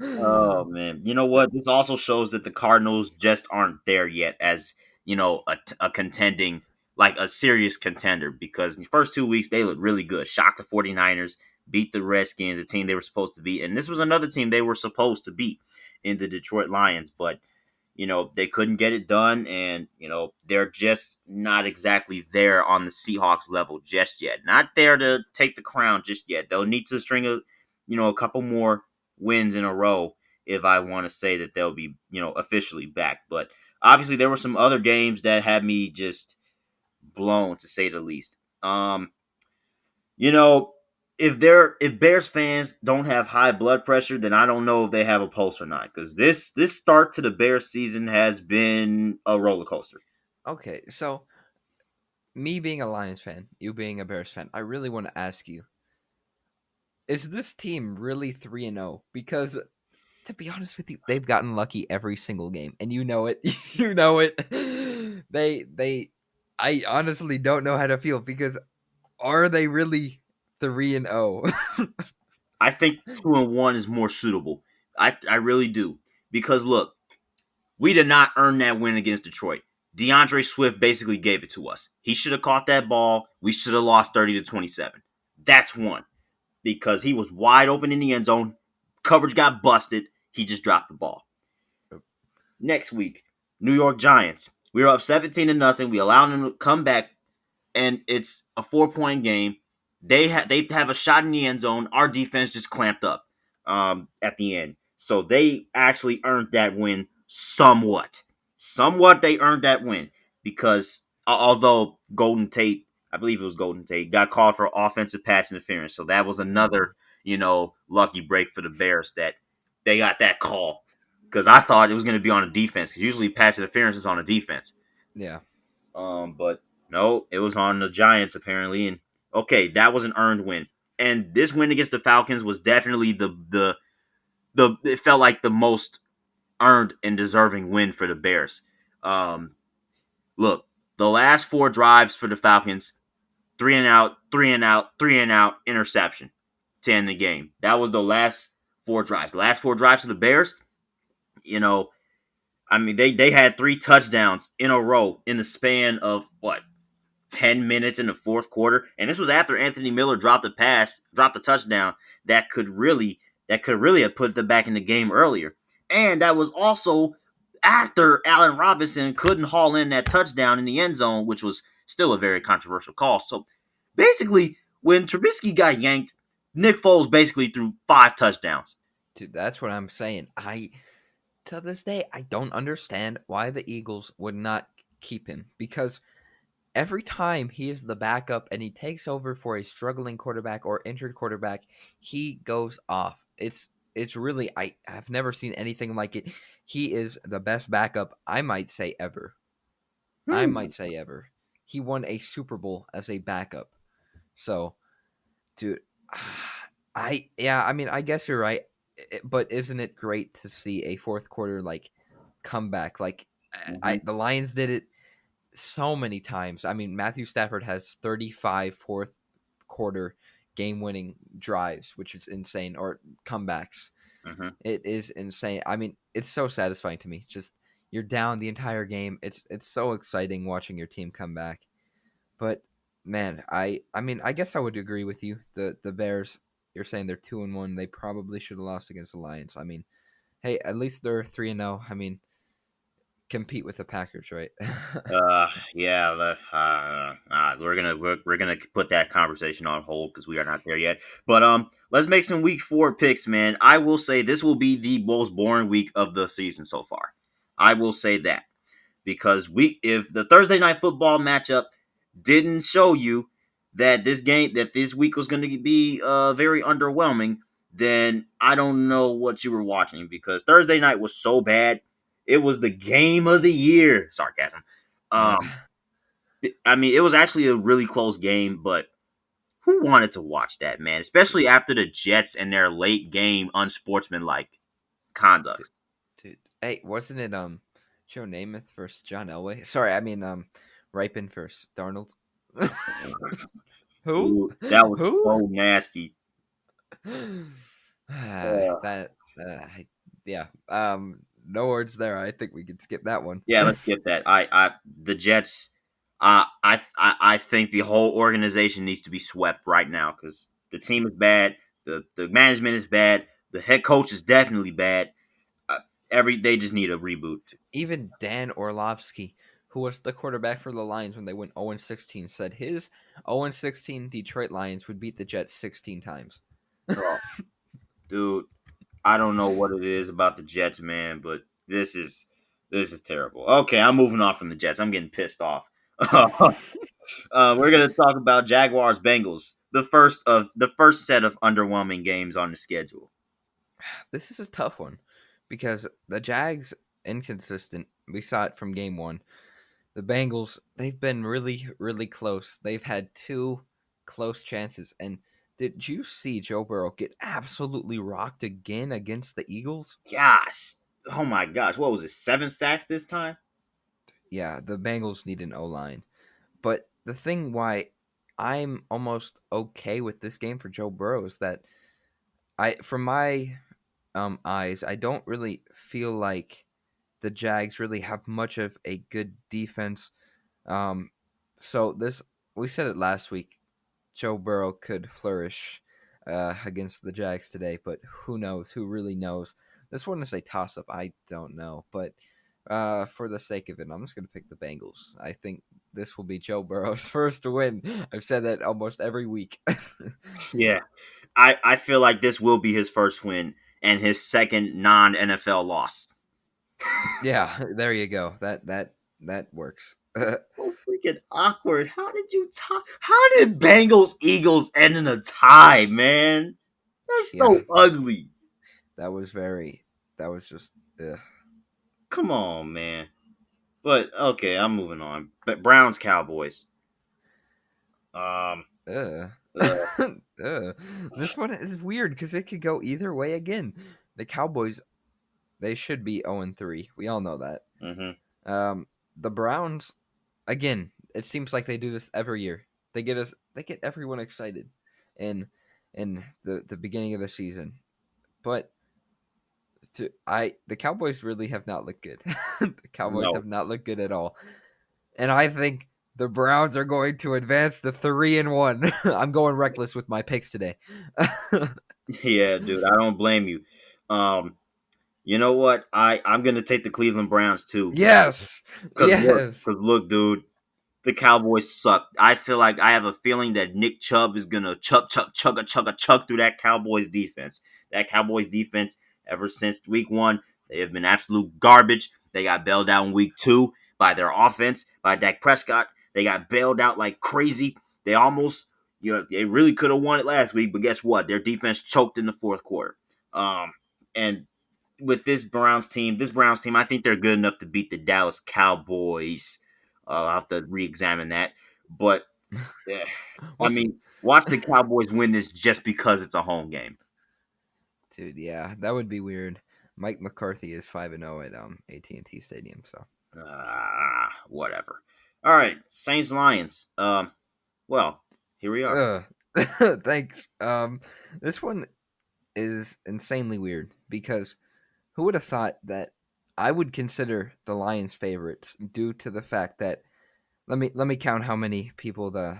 Oh man, you know what? This also shows that the Cardinals just aren't there yet as a contending, like a serious contender. Because in the first 2 weeks they looked really good, shocked the 49ers, beat the Redskins, a team they were supposed to beat, and this was another team they were supposed to beat in the Detroit Lions, but they couldn't get it done, and they're just not exactly there on the Seahawks level just yet. Not there to take the crown just yet. They'll need to string a couple more wins in a row if I want to say that they'll be officially back. But obviously there were some other games that had me just blown, to say the least. You know, if Bears fans don't have high blood pressure, then I don't know if they have a pulse or not. Because this start to the Bears season has been a roller coaster. okay, so me being a Lions fan, you being a Bears fan, I really want to ask you: is this team really 3-0? Because to be honest with you, they've gotten lucky every single game, and you know it. You know it. They. I honestly don't know how to feel because are they really 3-0? I think 2-1 is more suitable. I really do. Because look, we did not earn that win against Detroit. DeAndre Swift basically gave it to us. He should have caught that ball. We should have lost 30-27. That's one. Because he was wide open in the end zone. Coverage got busted. He just dropped the ball. Next week, New York Giants. We were up 17-0. We allowed them to come back, and it's a 4-point game. They have a shot in the end zone. Our defense just clamped up at the end. So they actually earned that win somewhat. Somewhat they earned that win because although Golden Tate, I believe it was Golden Tate, got called for offensive pass interference. So that was another, lucky break for the Bears that they got that call. Because I thought it was going to be on a defense. Because usually pass interference is on a defense. Yeah. But no, it was on the Giants apparently. And okay, that was an earned win. And this win against the Falcons was definitely the it felt like the most earned and deserving win for the Bears. Um, Look, the last 4 drives for the Falcons, 3 and out, 3 and out, 3 and out, interception to end the game. That was the last 4 drives. The last 4 drives for the Bears, you know, I mean, they had 3 touchdowns in a row in the span of what 10 minutes in the fourth quarter. And this was after Anthony Miller dropped the touchdown that could really have put them back in the game earlier. And that was also after Allen Robinson couldn't haul in that touchdown in the end zone, which was still a very controversial call. So basically, when Trubisky got yanked, Nick Foles basically threw 5 touchdowns. Dude, that's what I'm saying. To this day, I don't understand why the Eagles would not keep him because every time he is the backup and he takes over for a struggling quarterback or injured quarterback, he goes off. It's really I have never seen anything like it. He is the best backup I might say ever. I Hmm. might say ever. He won a Super Bowl as a backup. So, dude, I mean, I guess you're right. But isn't it great to see a fourth quarter like comeback? Like Mm-hmm. the Lions did it so many times. I mean, Matthew Stafford has 35 fourth quarter game winning drives, which is insane, or comebacks. Hmm. It is insane. I mean, it's so satisfying to me. Just you're down the entire game. It's so exciting watching your team come back. But man, I mean, I guess I would agree with you. The Bears, you're saying they're 2-1. They probably should have lost against the Lions. I mean, hey, at least they're 3-0. I mean, compete with the Packers, right? Yeah, we're gonna put that conversation on hold because we are not there yet. But let's make some week 4 picks, man. I will say this will be the most boring week of the season so far. I will say that because if the Thursday night football matchup didn't show you that this week was going to be very underwhelming, then I don't know what you were watching because Thursday night was so bad. It was the game of the year. Sarcasm. Yeah. Um, I mean, it was actually a really close game, but who wanted to watch that, man? Especially after the Jets and their late game unsportsmanlike Dude, conduct. dude. Hey, wasn't it Joe Namath versus John Elway? Sorry, I mean Ripon versus Darnold. Who? Dude, that was Who? so nasty. Uh, That yeah. No words there. I think we could skip that one. Yeah, let's skip that. The Jets. I think the whole organization needs to be swept right now because the team is bad. The management is bad. The head coach is definitely bad. Uh, they just need a reboot. Even Dan Orlovsky, who was the quarterback for the Lions when they went 0-16, said his 0-16 Detroit Lions would beat the Jets 16 times. Oh, dude, I don't know what it is about the Jets, man, but this is terrible. Okay, I'm moving on from the Jets. I'm getting pissed off. We're gonna talk about Jaguars Bengals, the first set of underwhelming games on the schedule. This is a tough one because the Jags inconsistent. We saw it from game 1. The Bengals, they've been really really close. They've had 2 close chances, and did you see Joe Burrow get absolutely rocked again against the Eagles? Gosh, oh my gosh, what was it? 7 sacks this time? Yeah, the Bengals need an O-line. But the thing why I'm almost okay with this game for Joe Burrow is that from my eyes, I don't really feel like the Jags really have much of a good defense. Um, so this we said it last week. Joe Burrow could flourish against the Jags today, but who knows? Who really knows? This one is a toss up. I don't know, but for the sake of it, I'm just going to pick the Bengals. I think this will be Joe Burrow's first win. I've said that almost every week. Yeah, I feel like this will be his first win and his second non NFL loss. Yeah, there you go. That works. So freaking awkward. How did you tie? How did Bengals Eagles end in a tie, man? That's Yeah, so ugly. that was very. That was just. Ugh. Come on, man. But okay, I'm moving on. But Browns Cowboys. Um, Ugh. uh, Ugh. This one is weird because it could go either way again. The Cowboys, they should be 0-3. We all know that. mhm. The Browns, again, it seems like they do this every year. They get everyone excited in the beginning of the season. But the Cowboys really have not looked good. The Cowboys No. have not looked good at all. And I think the Browns are going to advance to 3-1. I'm going reckless with my picks today. Yeah, dude, I don't blame you. Um, you know what? I'm gonna take the Cleveland Browns too. Yes. Yes. Cause look, dude, the Cowboys suck. I feel like I have a feeling that Nick Chubb is gonna chug through that Cowboys defense. That Cowboys defense, ever since week 1, they have been absolute garbage. They got bailed out in week 2 by their offense, by Dak Prescott. They got bailed out like crazy. They almost, they really could have won it last week, but guess what? Their defense choked in the fourth quarter. And with this Browns team, I think they're good enough to beat the Dallas Cowboys. I'll have to re-examine that. But eh, I We'll see. mean, watch the Cowboys win this just because it's a home game. Dude, yeah, that would be weird. Mike McCarthy is 5-0 at AT&T Stadium, so. Whatever. All right, Saints Lions. Well, here we are. Ugh. Thanks. This one is insanely weird because who would have thought that I would consider the Lions favorites due to the fact that let me count how many people the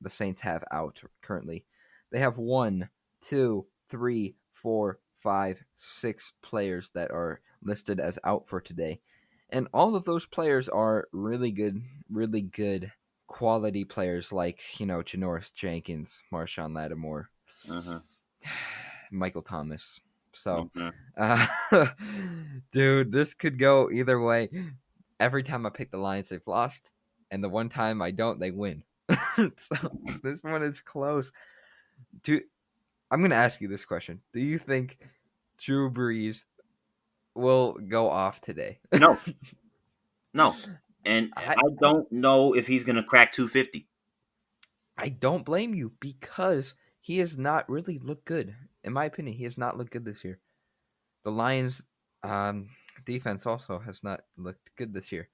Saints have out currently. They have 1, 2, 3, 4, 5, 6 players that are listed as out for today. And all of those players are really good quality players like, Janoris Jenkins, Marshawn Lattimore, Mm-hmm. Michael Thomas. So, Mm-hmm. uh, dude, this could go either way. Every time I pick the Lions, they've lost, and the one time I don't, they win. So this one is close. I'm going to ask you this question: do you think Drew Brees will go off today? No, no, and I, I don't know if he's gonna crack 250. I don't blame you because he has not really looked good. In my opinion, he has not looked good this year. The Lions' defense also has not looked good this year.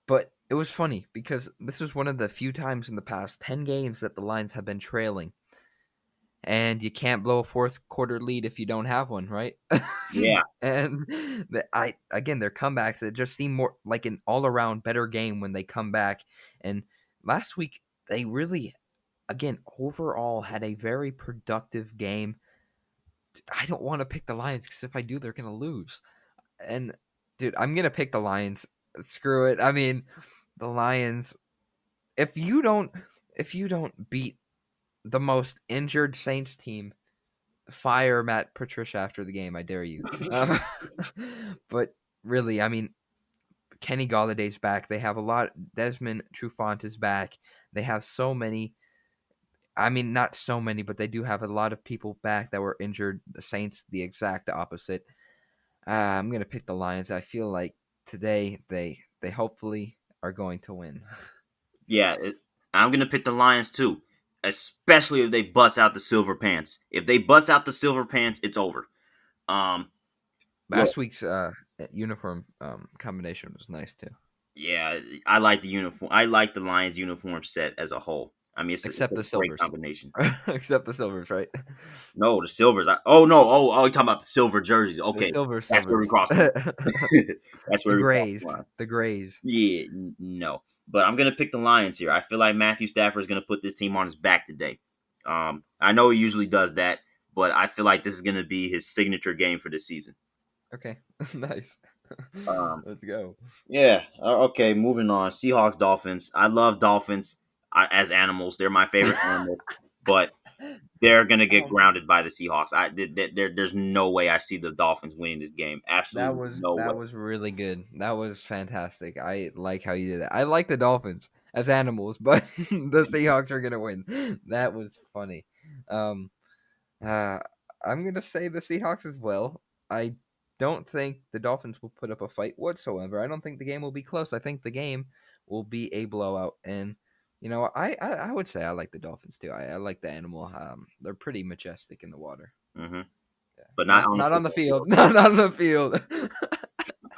But it was funny because this was one of the few times in the past 10 games that the Lions have been trailing. And you can't blow a fourth quarter lead if you don't have one, right? Yeah, And their comebacks, it just seemed more like an all around better game when they come back. And last week, they really, again, overall had a very productive game. I don't want to pick the Lions because if I do, they're going to lose. And dude, I'm going to pick the Lions. Screw it. I mean, the Lions, if you don't beat the most injured Saints team, fire Matt Patricia after the game. I dare you. But really, I mean, Kenny Galladay's back. They have a lot. Desmond Trufant is back. They have so many. I mean, not so many, but they do have a lot of people back that were injured. The Saints, the exact opposite. I'm gonna pick the Lions. I feel like today they hopefully are going to win. yeah. I'm gonna pick the Lions too, especially if they bust out the silver pants. If they bust out the silver pants, it's over. Um, Look, Last week's uniform combination was nice too. yeah, I like the uniform. I like the Lions uniform set as a whole. I mean, it's Except a the great silvers. combination. Except the silvers, right? No, the silvers. Oh no. Oh, you're talking about the silver jerseys. The Okay, silver that's where we silvers. cross the line. That's The where we cross the grays. line. The grays. Yeah, no. But I'm gonna pick the Lions here. I feel like Matthew Stafford is gonna put this team on his back today. I know he usually does that, but I feel like this is gonna be his signature game for this season. Okay. Nice. Um, Let's go. yeah. Okay. Moving on. Seahawks, Dolphins. I love Dolphins as animals. They're my favorite animal, but they're gonna get Oh, grounded by the Seahawks. There's no way I see the Dolphins winning this game. that Absolutely was no way. that was really good. That was fantastic. I like how you did that. I like the Dolphins as animals, but the Seahawks are gonna win. That was funny. Um, uh, I'm gonna say the Seahawks as well. I don't think the Dolphins will put up a fight whatsoever. I don't think the game will be close. I think the game will be a blowout. And I would say I like the Dolphins too. I like the animal. They're pretty majestic in the water. Hmm. Yeah. But not Not on the not on the football field. field. Not on the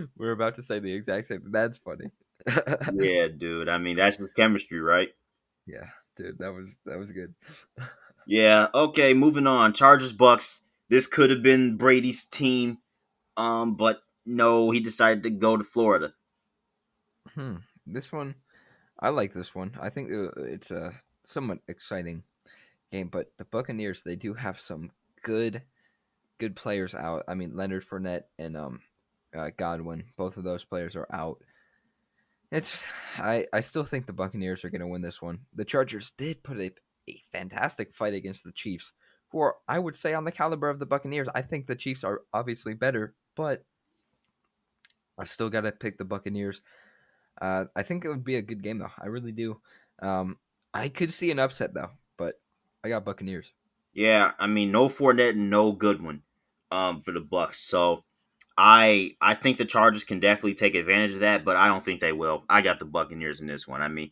field. We're about to say the exact same. That's funny. Yeah, dude. I mean, that's just chemistry, right? Yeah, dude, that was good. Yeah. Okay. Moving on. Chargers, Bucks. This could have been Brady's team, but no, he decided to go to Florida. Hmm. This one, I like this one. I think it's a somewhat exciting game, but the Buccaneers they do have some good good players out. I mean, Leonard Fournette and Godwin, both of those players are out. It's I still think the Buccaneers are going to win this one. The Chargers did put a fantastic fight against the Chiefs, who are I would say on the caliber of the Buccaneers. I think the Chiefs are obviously better, but I still got to pick the Buccaneers. I think it would be a good game though. I really do. Um, I could see an upset though, but I got Buccaneers. Yeah. I mean, no Fournette and no Goodwin, for the Bucks. So I think the Chargers can definitely take advantage of that, but I don't think they will. I got the Buccaneers in this one. I mean,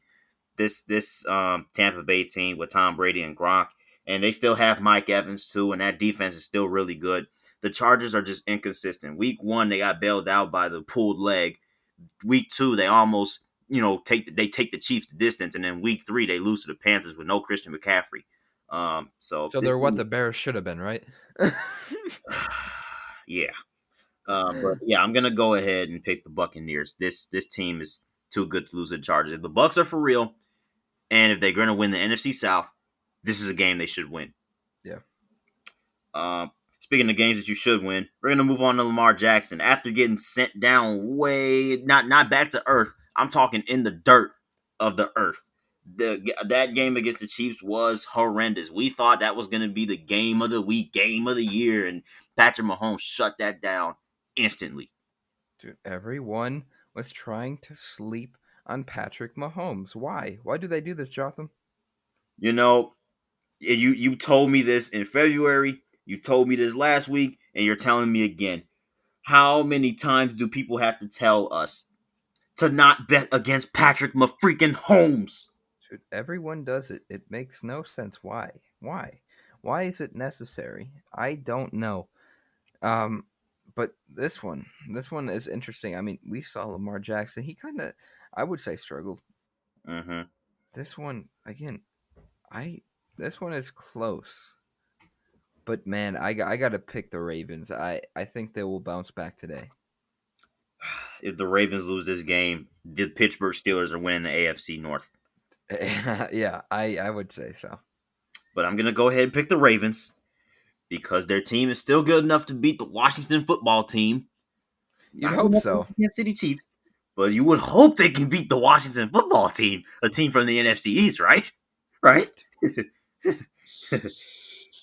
this Tampa Bay team with Tom Brady and Gronk, and they still have Mike Evans too, and that defense is still really good. The Chargers are just inconsistent. Week 1 they got bailed out by the pulled leg. Week 2 they almost take the Chiefs the distance, and then week 3 they lose to the Panthers with no Christian McCaffrey. So So this they're what is, the Bears should have been, right? yeah. But yeah, I'm gonna go ahead and pick the Buccaneers. This team is too good to lose to the Chargers. If the Bucks are for real, and if they're gonna win the NFC South, this is a game they should win. Yeah. Speaking of games that you should win, we're gonna move on to Lamar Jackson. After getting sent down way not back to earth, I'm talking in the dirt of the earth. That game against the Chiefs was horrendous. We thought that was gonna be the game of the week, game of the year, and Patrick Mahomes shut that down instantly. Dude, everyone was trying to sleep on Patrick Mahomes. Why? Why do they do this, Jotham? You know, you told me this in February. You told me this last week, and you're telling me again. How many times do people have to tell us to not bet against Patrick freaking Holmes? Dude, everyone does it. It makes no sense. Why? Why? Why is it necessary? I don't know. Um, but this one is interesting. I mean, we saw Lamar Jackson. He kind of, I would say, struggled. Mm-hmm. This one again, I this one is close. But man, I got to pick the Ravens. I think they will bounce back today. If the Ravens lose this game, the Pittsburgh Steelers are winning the AFC North. Yeah, I would say so. But I'm gonna go ahead and pick the Ravens because their team is still good enough to beat the Washington football team. You'd Not good hope enough to beat so. the Kansas City Chiefs, but you would hope they can beat the Washington football team, a team from the NFC East, right? Right?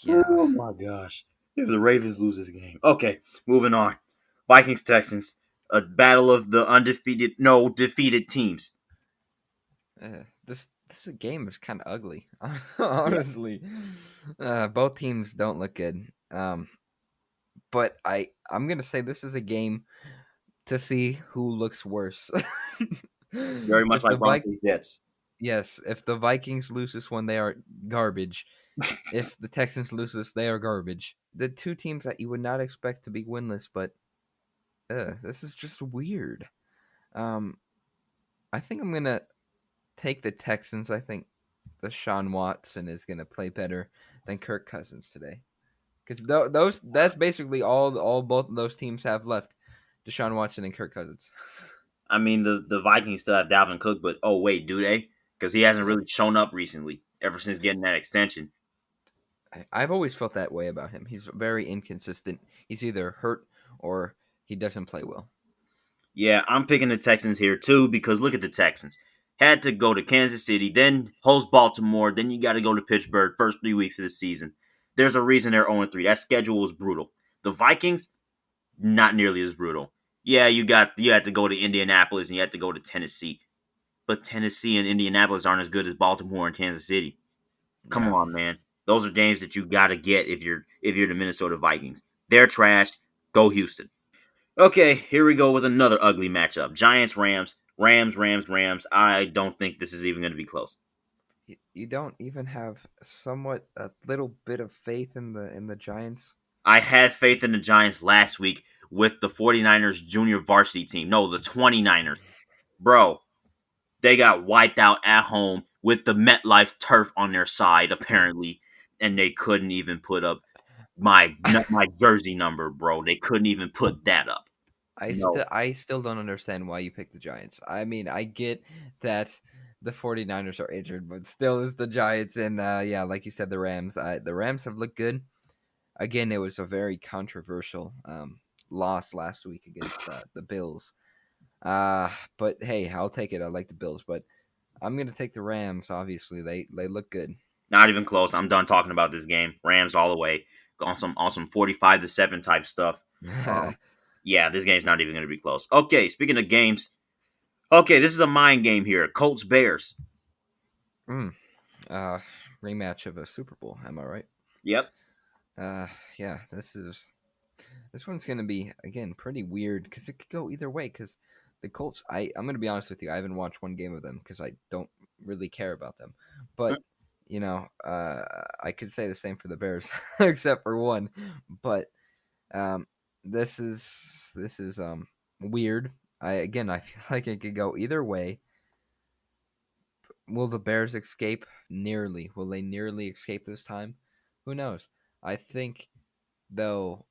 Yeah. Oh my gosh. If the Ravens lose this game. Okay, moving on. Vikings Texans, a battle of the undefeated, no defeated teams. This game is kind of ugly, Yeah. honestly. Both teams don't look good. But I'm gonna say this is a game to see who looks worse. Very much if the like Vikings Broncos Jets. Yes, if the Vikings lose this one, they are garbage. If the Texans lose this, they are garbage. The two teams that you would not expect to be winless, but this is just weird. Um, I think I'm gonna take the Texans. I think Deshaun Watson is gonna play better than Kirk Cousins today, because those that's basically all both of those teams have left: Deshaun Watson and Kirk Cousins. I mean, the Vikings still have Dalvin Cook, but oh, wait, do they? Because he hasn't Yeah. really shown up recently, ever since getting that extension. I've always felt that way about him. He's very inconsistent. He's either hurt or he doesn't play well. Yeah, I'm picking the Texans here too because look at the Texans. Had to go to Kansas City, then host Baltimore, then you got to go to Pittsburgh first 3 weeks of the season. There's a reason they're 0-3. That schedule was brutal. The Vikings, not nearly as brutal. Yeah, you had to go to Indianapolis and you had to go to Tennessee. But Tennessee and Indianapolis aren't as good as Baltimore and Kansas City. Come Yeah, on, man. Those are games that you got to get if you're the Minnesota Vikings. They're trash. Go Houston. Okay, here we go with another ugly matchup. Giants Rams. Rams, Rams, Rams. I don't think this is even going to be close. you don't even have somewhat a little bit of faith in the Giants. I had faith in the Giants last week with the 49ers junior varsity team. No, the 29ers. Bro, they got wiped out at home with the MetLife turf on their side, apparently, and they couldn't even put up my jersey number, bro. They couldn't even put that up. No. I still don't understand why you picked the Giants. I mean, I get that the 49ers are injured, but still it's the Giants and yeah, like you said the Rams. The Rams have looked good. Again, it was a very controversial loss last week against the Bills. But hey, I'll take it. I like the Bills, but I'm gonna take the Rams. Obviously, they look good. Not even close. I'm done talking about this game. Rams all the way on some 45-7 type stuff. Um, yeah, this game's not even going to be close. Okay, speaking of games. Okay, this is a mind game here. Colts Bears. mm, uh, Rematch of a Super Bowl. Am I right? Yep. Uh, yeah. This one's gonna be again pretty weird because it could go either way. Because the Colts, I'm gonna be honest with you, I haven't watched one game of them because I don't really care about them. But I could say the same for the Bears, except for one. But um, this is weird. I feel like it could go either way. Will the Bears escape? Nearly. Will they nearly escape this time? Who knows? I think, though,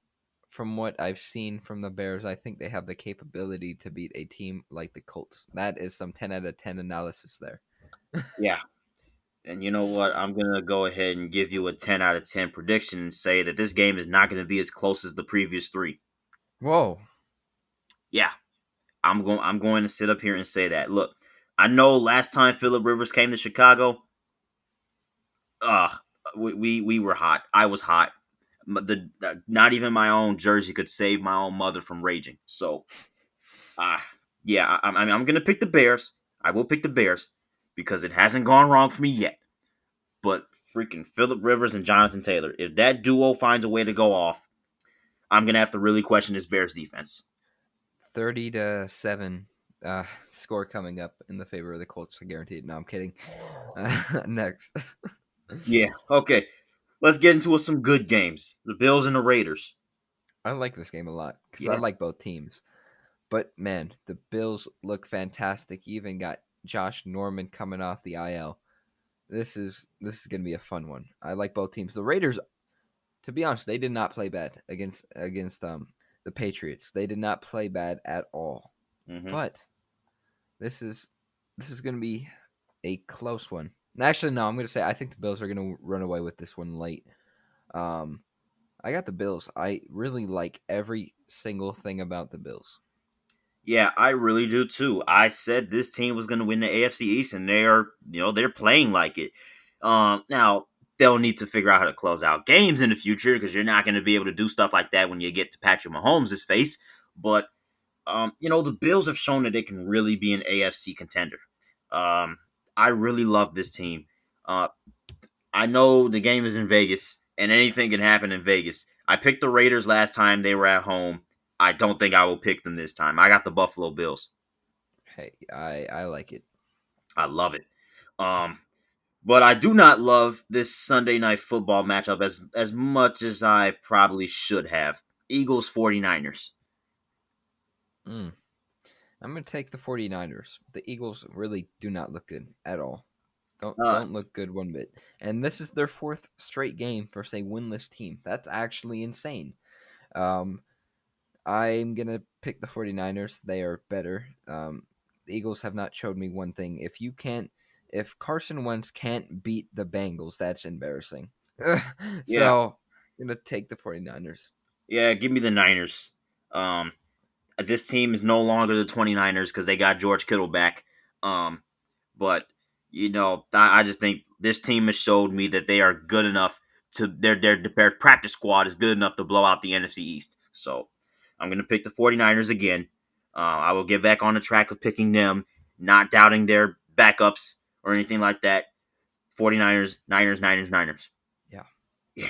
from what I've seen from the Bears, I think they have the capability to beat a team like the Colts. That is some 10 out of 10 analysis there. Yeah. And you know what? I'm going to go ahead and give you a 10 out of 10 prediction and say that this game is not going to be as close as the previous three. Whoa. Yeah. I'm going to sit up here and say that. Look, I know last time Phillip Rivers came to Chicago, uh we were hot. I was hot. Not even my own jersey could save my own mother from raging. So, uh yeah, I'm going to pick the Bears. I will pick the Bears because it hasn't gone wrong for me yet. But freaking Phillip Rivers and Jonathan Taylor, if that duo finds a way to go off, I'm gonna have to really question this Bears defense. 30-7 score coming up in the favor of the Colts, guaranteed. No, I'm kidding. Next. Yeah. Okay. Let's get into some good games. The Bills and the Raiders. I like this game a lot because I Yeah. like both teams. But man, the Bills look fantastic. You even got Josh Norman coming off the IL. This is gonna be a fun one. I like both teams. The Raiders, to be honest, they did not play bad against the Patriots. They did not play bad at all. Mm-hmm. But this is gonna be a close one. Actually, no, I'm gonna say I think the Bills are gonna run away with this one late. Um, I got the Bills. I really like every single thing about the Bills. Yeah, I really do too. I said this team was gonna win the AFC East, and they're playing like it. Now they'll need to figure out how to close out games in the future because you're not gonna be able to do stuff like that when you get to Patrick Mahomes' face. But the Bills have shown that they can really be an AFC contender. I really love this team. Uh, I know the game is in Vegas, and anything can happen in Vegas. I picked the Raiders last time they were at home. I don't think I will pick them this time. I got the Buffalo Bills. Hey, I like it. I love it. Um, but I do not love this Sunday night football matchup as much as I probably should have. Eagles 49ers. Mm. I'm going to take the 49ers. The Eagles really do not look good at all. Uh, Don't look good one bit. And this is their fourth straight game versus a winless team. That's actually insane. Um, I'm going to pick the 49ers. They are better. The Eagles have not showed me one thing. If Carson Wentz can't beat the Bengals, that's embarrassing. yeah, So, I'm going to take the 49ers. yeah. Give me the Niners. Um, this team is no longer the 29ers because they got George Kittle back. But I just think this team has showed me that they are good enough to their practice squad is good enough to blow out the NFC East. So I'm gonna pick the 49ers again. I will get back on the track of picking them, not doubting their backups or anything like that. 49ers, Niners, Niners, Niners. Yeah. Yeah.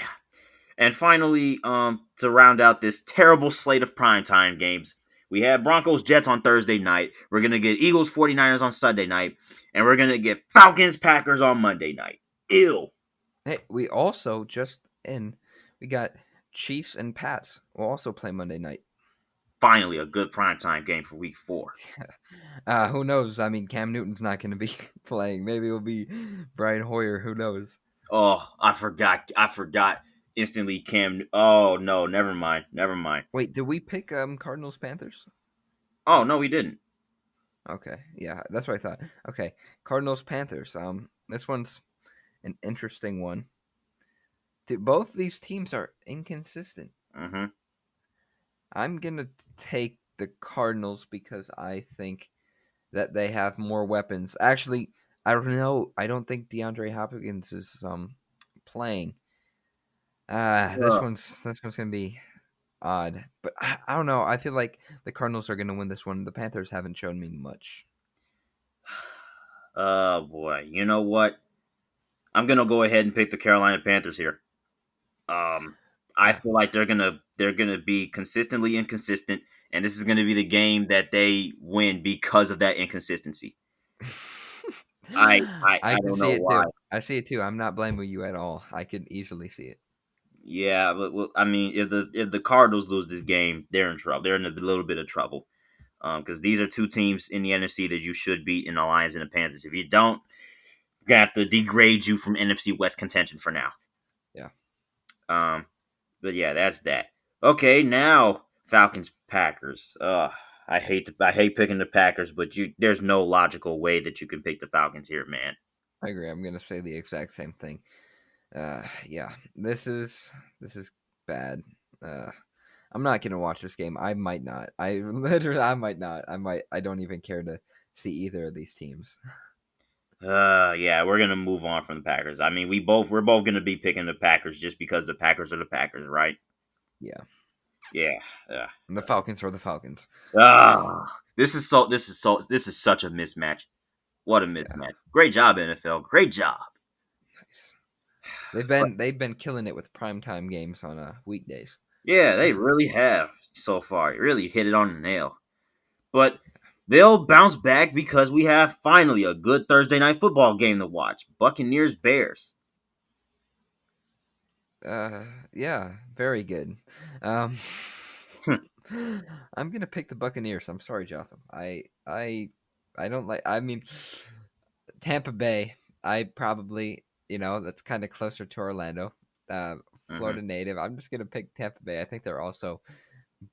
And finally, to round out this terrible slate of primetime games, we have Broncos Jets on Thursday night. We're going to get Eagles 49ers on Sunday night. And we're going to get Falcons Packers on Monday night. Ew. Hey, we got Chiefs and Pats. We'll also play Monday night. Finally, a good primetime game for week 4. Who knows? I mean, Cam Newton's not going to be playing. Maybe it'll be Brian Hoyer. Who knows? Oh, I forgot. Instantly, Cam. Oh, no. Never mind. Wait, did we pick Cardinals Panthers? Oh, no, we didn't. Okay, yeah, that's what I thought. Okay, Cardinals Panthers. This one's an interesting one. Both these teams are inconsistent. Mm-hmm. I'm gonna take the Cardinals because I think that they have more weapons. Actually, I don't know. I don't think DeAndre Hopkins is playing. This one's gonna be odd, but I don't know. I feel like the Cardinals are gonna win this one. The Panthers haven't shown me much. Oh, boy. You know what? I'm going to go ahead and pick the Carolina Panthers here. I Yeah. feel like they're gonna be consistently inconsistent, and this is gonna be the game that they win because of that inconsistency. I I can don't see know it why. too. I see it too. I'm not blaming you at all. I can easily see it. Yeah, but well, I mean, if the Cardinals lose this game, they're in trouble. They're in a little bit of trouble. Because these are two teams in the NFC that you should beat in the Lions and the Panthers. If you don't, We're gonna have to degrade you from NFC West contention for now. Yeah. But yeah, that's that. Okay, now Falcons Packers. I hate picking the Packers, but there's no logical way that you can pick the Falcons here, man. I agree. I'm gonna say the exact same thing. Yeah, this is bad. I'm not gonna watch this game. I might not. I might not. I don't even care to see either of these teams. Yeah, we're gonna move on from the Packers. I mean, we're both gonna be picking the Packers just because the Packers are the Packers, right? Yeah. Yeah. Yeah. And the Falcons are the Falcons. This is such a mismatch. What a Yeah. mismatch. Great job, NFL. Great job. Nice. They've been killing it with primetime games on weekdays. Yeah, they really have so far. You really hit it on the nail. But they'll bounce back because we have finally a good Thursday night football game to watch. Buccaneers Bears. Yeah, very good. Um, I'm gonna pick the Buccaneers. I'm sorry, Jotham. I don't like. I mean, Tampa Bay. I probably that's kind of closer to Orlando. Mm-hmm. Florida native. I'm just gonna pick Tampa Bay. I think they're also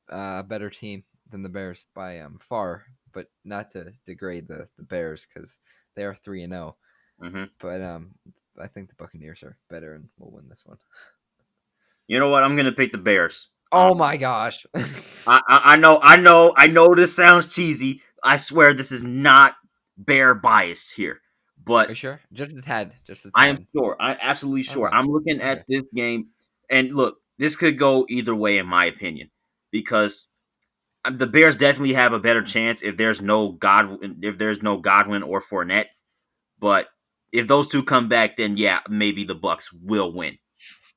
a better team than the Bears by far, but not to degrade the Bears because they are 3-0. Mm-hmm. But I think the Buccaneers are better and will win this one. You know what? I'm gonna pick the Bears. Oh my gosh! I know. This sounds cheesy. I swear this is not Bear bias here, Are but you sure? Just a tad. Just a I am tad. sure. I'm absolutely sure. Okay. I'm looking at Okay. this game, and look, this could go either way, in my opinion, because the Bears definitely have a better chance if there's no Godwin or Fournette. But if those two come back, then yeah, maybe the Bucks will win.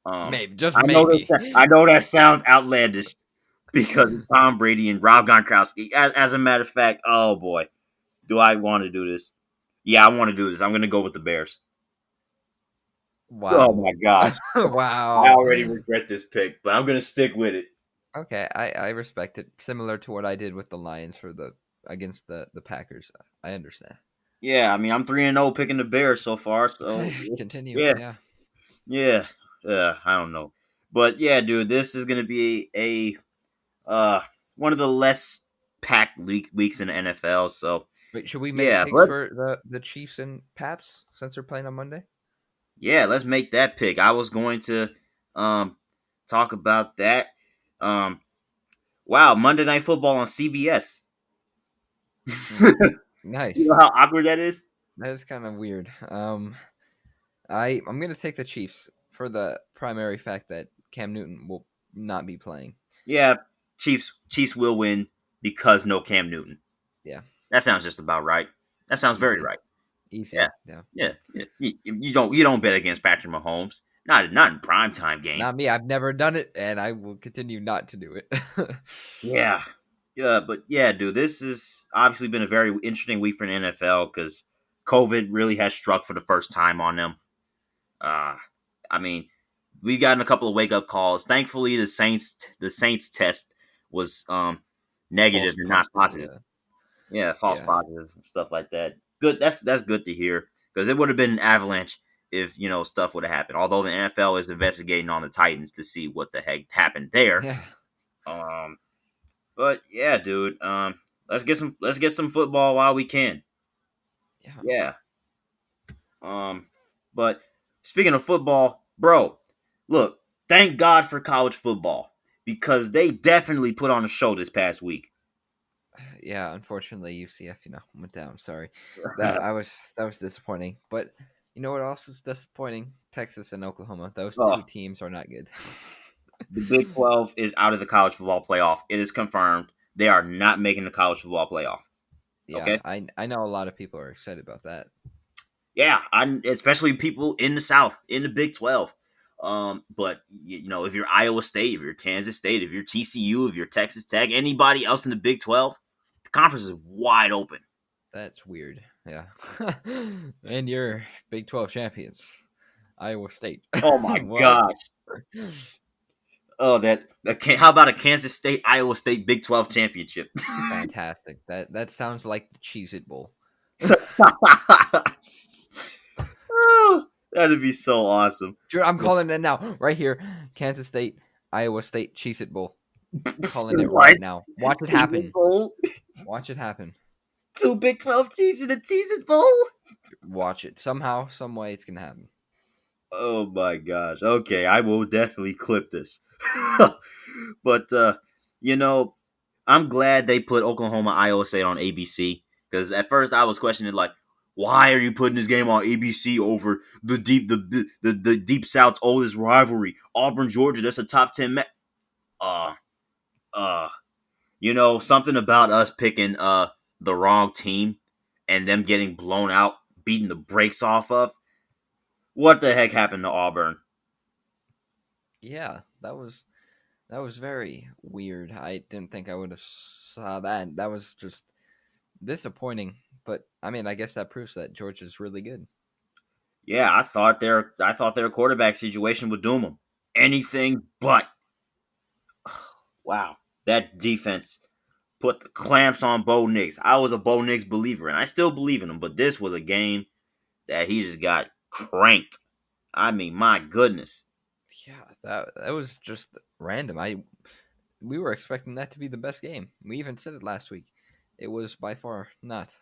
Maybe. Just I maybe. know that sounds outlandish because it's Tom Brady and Rob Gronkowski. As a matter of fact, oh boy, do I want to do this? Yeah, I want to do this. I'm going to go with the Bears. Oh Wow. my gosh, I Wow. already regret this pick, but I'm going to stick with it. Okay, I respect it. Similar to what I did with the Lions for the against the Packers. I understand. Yeah, I mean, I'm 3-0 picking the Bears so far, so Continue. yeah, Yeah. yeah. I don't know, but yeah, dude, this is gonna be a one of the less packed weeks in the NFL. So Wait, should we make yeah, picks but for the Chiefs and Pats since they're playing on Monday? yeah, let's make that pick. I was going to um talk about that. Um, wow, Monday Night Football on CBS. Hmm. You know Nice. how awkward that is. That is kind of weird. I'm gonna take the Chiefs for the primary fact that Cam Newton will not be playing. Yeah, Chiefs will win because no Cam Newton. Yeah, That sounds just about right. That sounds very easy, right. Yeah, easy. Yeah, yeah. You don't bet against Patrick Mahomes. Not in primetime games. not me. I've never done it, and I will continue not to do it. Yeah, yeah, but yeah, dude, this has obviously been a very interesting week for the NFL because COVID really has struck for the first time on them. Uh, I mean, we've gotten a couple of wake up calls. Thankfully, the Saints test was negative False and not positive. positive. Yeah, Yeah, false yeah, positive and stuff like that. Good. That's good to hear because it would have been an avalanche if stuff would have happened. Although the NFL is investigating on the Titans to see what the heck happened there. yeah, Um, but yeah, dude. Let's get some football while we can. yeah. Yeah. But speaking of football, bro, look, thank God for college football because they definitely put on a show this past week. Yeah, unfortunately, UCF, went down. Sorry, that was disappointing. But you know what else is disappointing? Texas and Oklahoma. Those Oh, two teams are not good. the Big 12 is out of the college football playoff. It is confirmed. They are not making the college football playoff. Yeah, Okay? I know a lot of people are excited about that. Yeah, especially people in the South, in the Big 12. But if you're Iowa State, if you're Kansas State, if you're TCU, if you're Texas Tech, anybody else in the Big 12, the conference is wide open. That's weird. Yeah, and you're Big 12 champions, Iowa State. Oh my What? gosh. Oh, how about a Kansas State Iowa State Big 12 championship? Fantastic. That sounds like the Cheez It Bowl. Oh, that'd be so awesome. Dude, I'm calling it now, right here. Kansas State, Iowa State, Cheez-It Bowl. Calling it What? right now. Watch it Cheez-It happen. Bowl? Watch it happen. Two Big 12 teams in the Cheez-It Bowl? Watch it. Somehow, some way, it's gonna happen. Oh my gosh. Okay, I will definitely clip this. But you know, I'm glad they put Oklahoma Iowa State on ABC because at first I was questioning like, why are you putting this game on ABC over the Deep South's oldest rivalry, Auburn Georgia? That's a top 10 match. Uh, uh, something about us picking the wrong team and them getting blown out, beating the brakes off of. What the heck happened to Auburn? Yeah, that was very weird. I didn't think I would have saw that. That was just disappointing. But I mean, I guess that proves that Georgia's really good. Yeah, I thought their quarterback situation would doom them. Anything but. Wow, that defense put the clamps on Bo Nix. I was a Bo Nix believer, and I still believe in him. But this was a game that he just got cranked. I mean, my goodness. Yeah, that was just random. We were expecting that to be the best game. We even said it last week. It was by far not.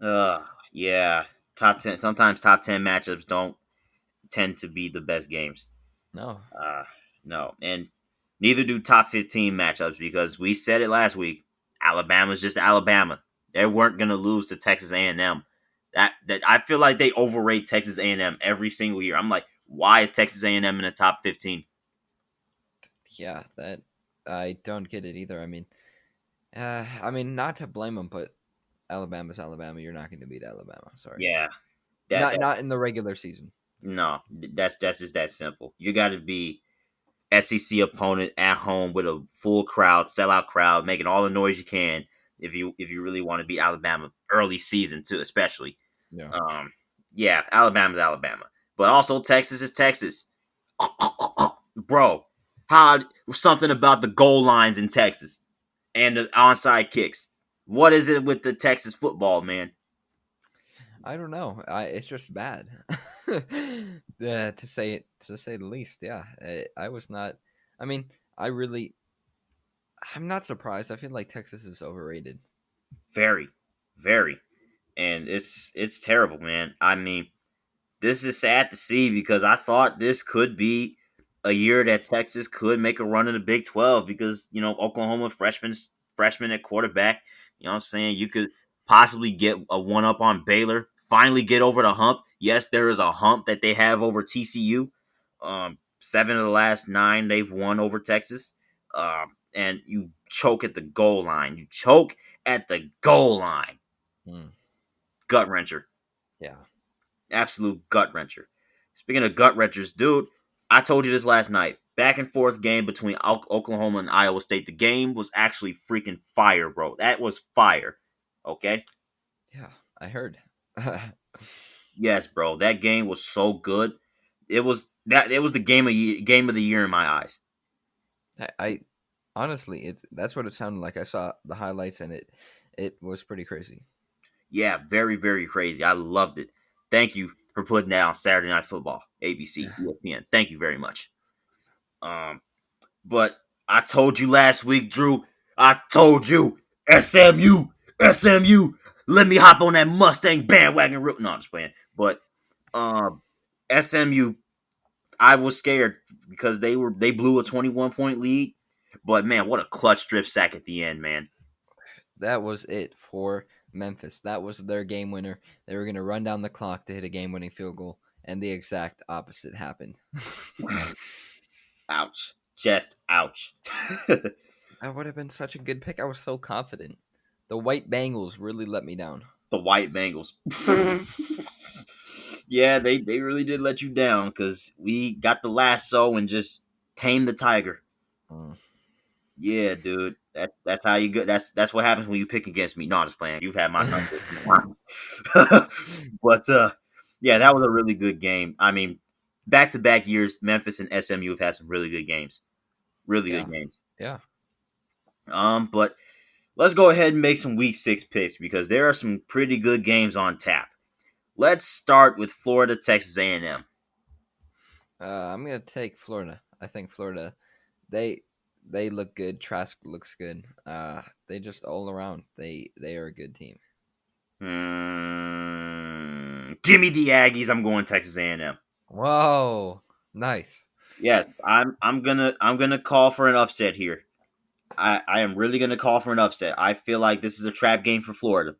Uh, yeah, top 10. Sometimes top 10 matchups don't tend to be the best games. No. Uh, no, and neither do top 15 matchups because we said it last week. Alabama's just Alabama. They weren't gonna lose to Texas A&M. That I feel like they overrate Texas A&M every single year. I'm like, why is Texas A&M in the top 15? Yeah, that I don't get it either. I mean, not to blame them, but Alabama's Alabama. You're not going to beat Alabama. Sorry, Yeah, that not in the regular season. no, that's just that simple. You got to be SEC opponent at home with a full crowd, sellout crowd, making all the noise you can if you really want to beat Alabama early season too, especially. Yeah. Um, yeah, Alabama's Alabama, but also Texas is Texas, bro. How something about the goal lines in Texas and the onside kicks? What is it with the Texas football, man? I don't know. It's just bad. To say the least. Yeah, I was not. I mean, I really. I'm not surprised. I feel like Texas is overrated. Very, very, and it's terrible, man. I mean, this is sad to see because I thought this could be a year that Texas could make a run in the Big 12 because, Oklahoma freshman at quarterback, you know what I'm saying? You could possibly get a one up on Baylor, finally get over the hump. Yes, there is a hump that they have over TCU. 7 of the last 9 they've won over Texas. And you choke at the goal line. You choke at the goal line. Hmm. Gut wrencher. Yeah. Absolute gut wrencher. Speaking of gut wrenchers, dude, I told you this last night. Back and forth game between Oklahoma and Iowa State. The game was actually freaking fire, bro. That was fire. Okay? Yeah. I heard. Yes, bro. That game was so good. It was the game of the year in my eyes. I honestly, that's what it sounded like. I saw the highlights and it was pretty crazy. Yeah, very, very crazy. I loved it. Thank you for putting that on Saturday Night Football, ABC, ESPN. Thank you very much. Um, But I told you last week, Drew. I told you, SMU. Let me hop on that Mustang bandwagon. No, I'm just playing. But SMU, I was scared because they blew a 21-point lead. But man, what a clutch strip sack at the end, man. That was it for Memphis. That was their game winner. They were going to run down the clock to hit a game winning field goal, and the exact opposite happened. Ouch. Just ouch. That would have been such a good pick. I was so confident. The White Bengals really let me down. The White Bengals. Yeah, they really did let you down because we got the lasso and just tamed the tiger. Mm. Yeah, dude. That's how you go. That's what happens when you pick against me. No, I'm just playing. You've had my number. But yeah, that was a really good game. I mean, back to back years, Memphis and SMU have had some really good games. Really Yeah. good games. Yeah. But let's go ahead and make some week 6 picks because there are some pretty good games on tap. Let's start with Florida, Texas A&M. I'm gonna take Florida. I think Florida. They they look good. Trask looks good. They just all around. They are a good team. Give me the Aggies. I'm going Texas A&M. Whoa, nice. Yes, I'm gonna call for an upset here. I am really gonna call for an upset. I feel like this is a trap game for Florida.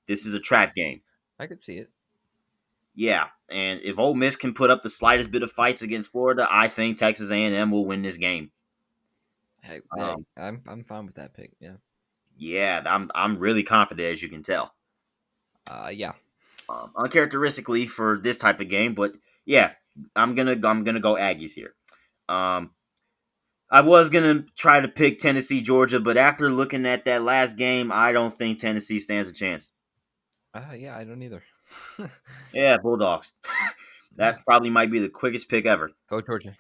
This is a trap game. I could see it. Yeah, and if Ole Miss can put up the slightest bit of fights against Florida, I think Texas A&M will win this game. Hey, I'm fine with that pick. Yeah. Yeah, I'm really confident, as you can tell. Yeah. Uncharacteristically for this type of game, but yeah, I'm gonna go Aggies here. Um, I was gonna try to pick Tennessee, Georgia, but after looking at that last game, I don't think Tennessee stands a chance. Yeah, I don't either. Yeah, Bulldogs. Yeah. That probably might be the quickest pick ever. Go Georgia.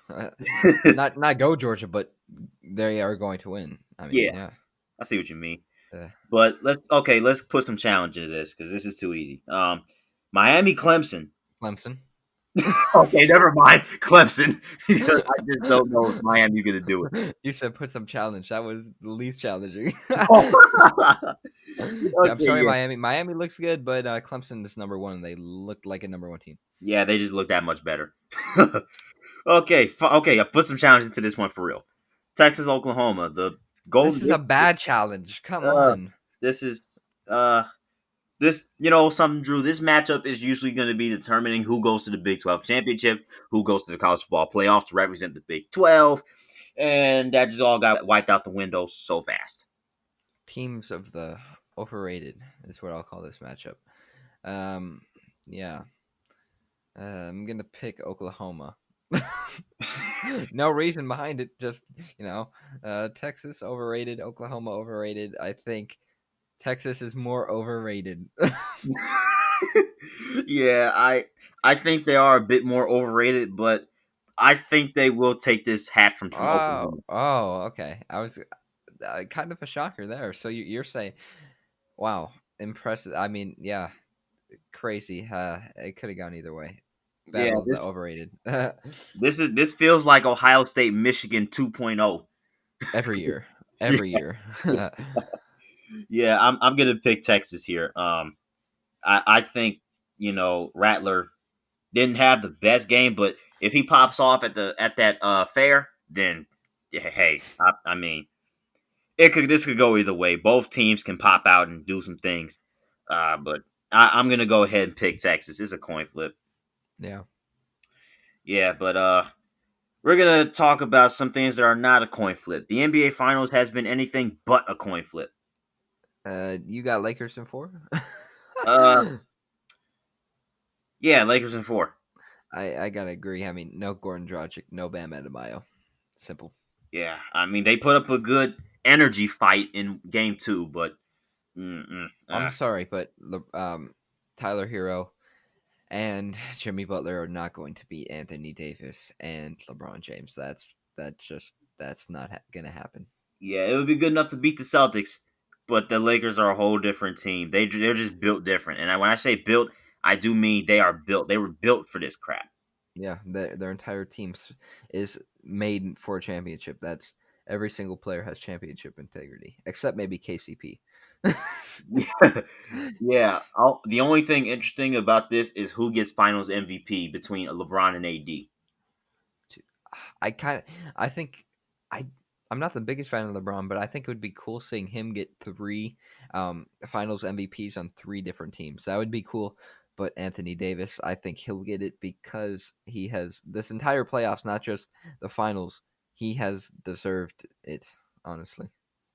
Not go Georgia, but they are going to win. I mean, Yeah, yeah. I see what you mean. Uh, But let's put some challenge into this because this is too easy. Miami, Clemson. Clemson. Okay, never mind, Clemson, because I just don't know if Miami's gonna do it. You said put some challenge. That was the least challenging. I'm Okay, sorry, yeah, Miami. Miami looks good, but Clemson is number one. They looked like a number one team. yeah, they just look that much better. Okay, I put some challenge into this one for real. Texas, Oklahoma, the This Golden. is a bad challenge. Come Uh, on. this is this something, Drew. This matchup is usually going to be determining who goes to the Big 12 championship, who goes to the college football playoff to represent the Big 12, and that just all got wiped out the window so fast. Teams of the overrated is what I'll call this matchup. Yeah. I'm gonna pick Oklahoma. No reason behind it. Just Texas overrated, Oklahoma overrated. I think Texas is more overrated. Yeah, I think they are a bit more overrated, but I think they will take this hat from Oh, Oklahoma. oh, okay. I was kind of a shocker there. So you're saying, wow, impressive. I mean, yeah, crazy. It could have gone either way. Yeah, Battle of the overrated. this feels like Ohio State Michigan 2.0. Every year, Yeah, every year. yeah, I'm gonna pick Texas here. I think Rattler didn't have the best game, but if he pops off at that fair, then yeah, hey, I mean this could go either way. Both teams can pop out and do some things, but I'm gonna go ahead and pick Texas. It's a coin flip. Yeah. Yeah, but we're gonna talk about some things that are not a coin flip. The NBA Finals has been anything but a coin flip. You got Lakers in four. Uh, yeah, Lakers in four. I gotta agree. I mean, no Gordon Dragic, no Bam Adebayo. Simple. Yeah, I mean they put up a good energy fight in Game 2, but I'm sorry, but Tyler Hero and Jimmy Butler are not going to beat Anthony Davis and LeBron James. That's not gonna happen. yeah, it would be good enough to beat the Celtics, but the Lakers are a whole different team. They're just built different, and when I say built, I do mean they are built. They were built for this crap. Yeah, their entire team is made for a championship. That's every single player has championship integrity, except maybe KCP. Yeah. The only thing interesting about this is who gets Finals MVP between LeBron and AD. I kind of, I think, I, I'm not the biggest fan of LeBron, but I think it would be cool seeing him get three Finals MVPs on three different teams. That would be cool. But Anthony Davis, I think he'll get it because he has this entire playoffs, not just the finals. He has deserved it, honestly.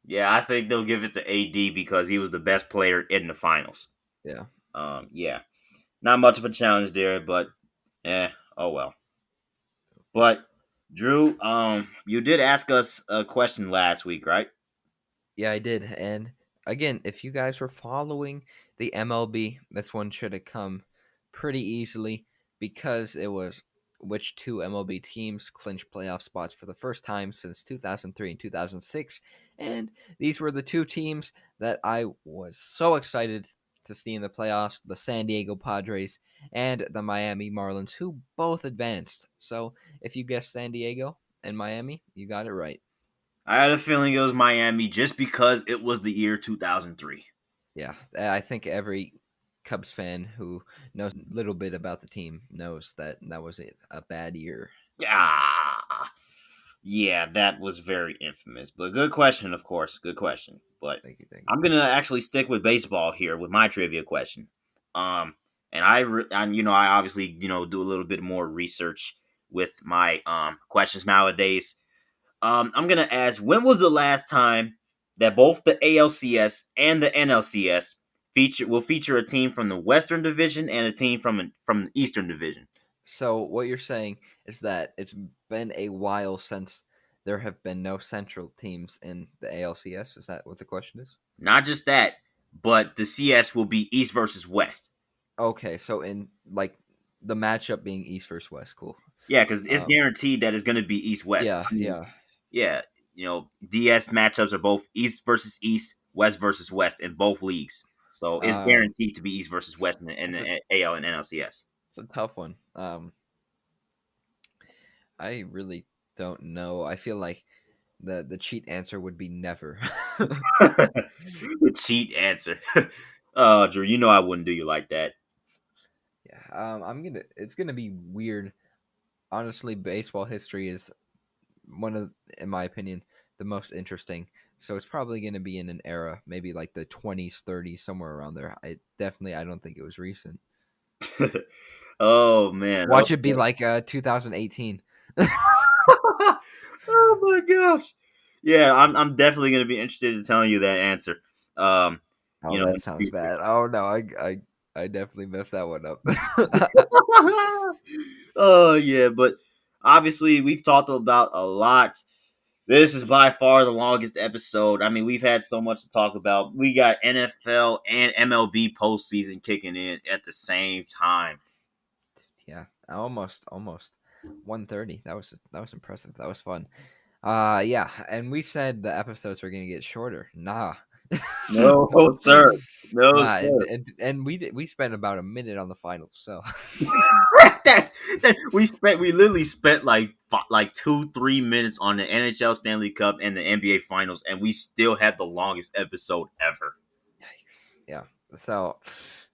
Yeah, I think they'll give it to AD because he was the best player in the finals. Yeah. Yeah, not much of a challenge there, but oh well. But Drew, you did ask us a question last week, right? Yeah, I did. And again, if you guys were following the MLB, this one should have come pretty easily because it was which two MLB teams clinched playoff spots for the first time since 2003 and 2006. And these were the two teams that I was so excited to see in the playoffs, the San Diego Padres and the Miami Marlins, who both advanced. So if you guessed San Diego and Miami, you got it right. I had a feeling it was Miami just because it was the year 2003. Yeah, I think every Cubs fan who knows a little bit about the team knows that that was a bad year. Yeah, that was very infamous. But good question, of course. Good question. But Thank you, thank you. I'm gonna actually stick with baseball here with my trivia question. And I obviously do a little bit more research with my questions nowadays. I'm gonna ask, when was the last time that both the ALCS and the NLCS will feature a team from the Western Division and a team from the Eastern Division? So what you're saying is that it's been a while since there have been no central teams in the ALCS. Is that what the question is? Not just that, but the CS will be East versus West. Okay, so in like the matchup being East versus West, cool. Yeah, because it's Um, guaranteed that it's going to be East West. yeah, I mean, yeah. yeah, DS matchups are both East versus East, West versus West in both leagues. So it's guaranteed to be East versus West in It's a the AL and NLCS. it's a tough one. I really don't know. I feel like the cheat answer would be never. The cheat answer. Oh, Drew, you know I wouldn't do you like that. Yeah, It's gonna be weird. Honestly, baseball history is one of, in my opinion, the most interesting. So it's probably gonna be in an era, maybe like the 20s, 30s, somewhere around there. I don't think it was recent. Oh man. Watch it be Okay. like 2018. Oh my gosh. Yeah, I'm definitely gonna be interested in telling you that answer. Um, Oh, in that the sounds future. bad. Oh no, I definitely messed that one up. Oh yeah, but obviously we've talked about a lot. This is by far the longest episode. I mean, we've had so much to talk about. We got NFL and MLB postseason kicking in at the same time. Yeah, almost 1:30. That was impressive. That was fun. Yeah, and we said the episodes were gonna get shorter. Nah. No, sir. No, Nah, sir. and we spent about a minute on the finals, so That's that we literally spent like 2-3 minutes on the NHL Stanley Cup and the NBA Finals, and we still had the longest episode ever. yikes. Yeah. So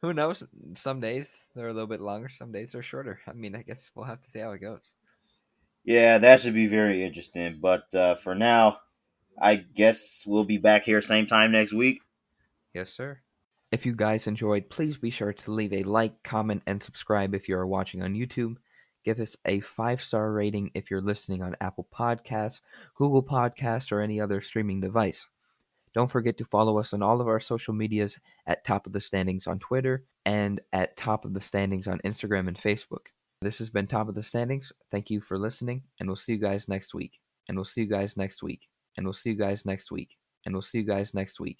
who knows? Some days they're a little bit longer, some days they're shorter. I mean, I guess we'll have to see how it goes. Yeah, that should be very interesting. But for now, I guess we'll be back here same time next week. Yes, sir. If you guys enjoyed, please be sure to leave a like, comment, and subscribe if you are watching on YouTube. Give us a 5-star rating if you're listening on Apple Podcasts, Google Podcasts, or any other streaming device. Don't forget to follow us on all of our social medias at Top of the Standings on Twitter and at Top of the Standings on Instagram and Facebook. This has been Top of the Standings. Thank you for listening, and we'll see you guys next week. And we'll see you guys next week. And we'll see you guys next week. And we'll see you guys next week.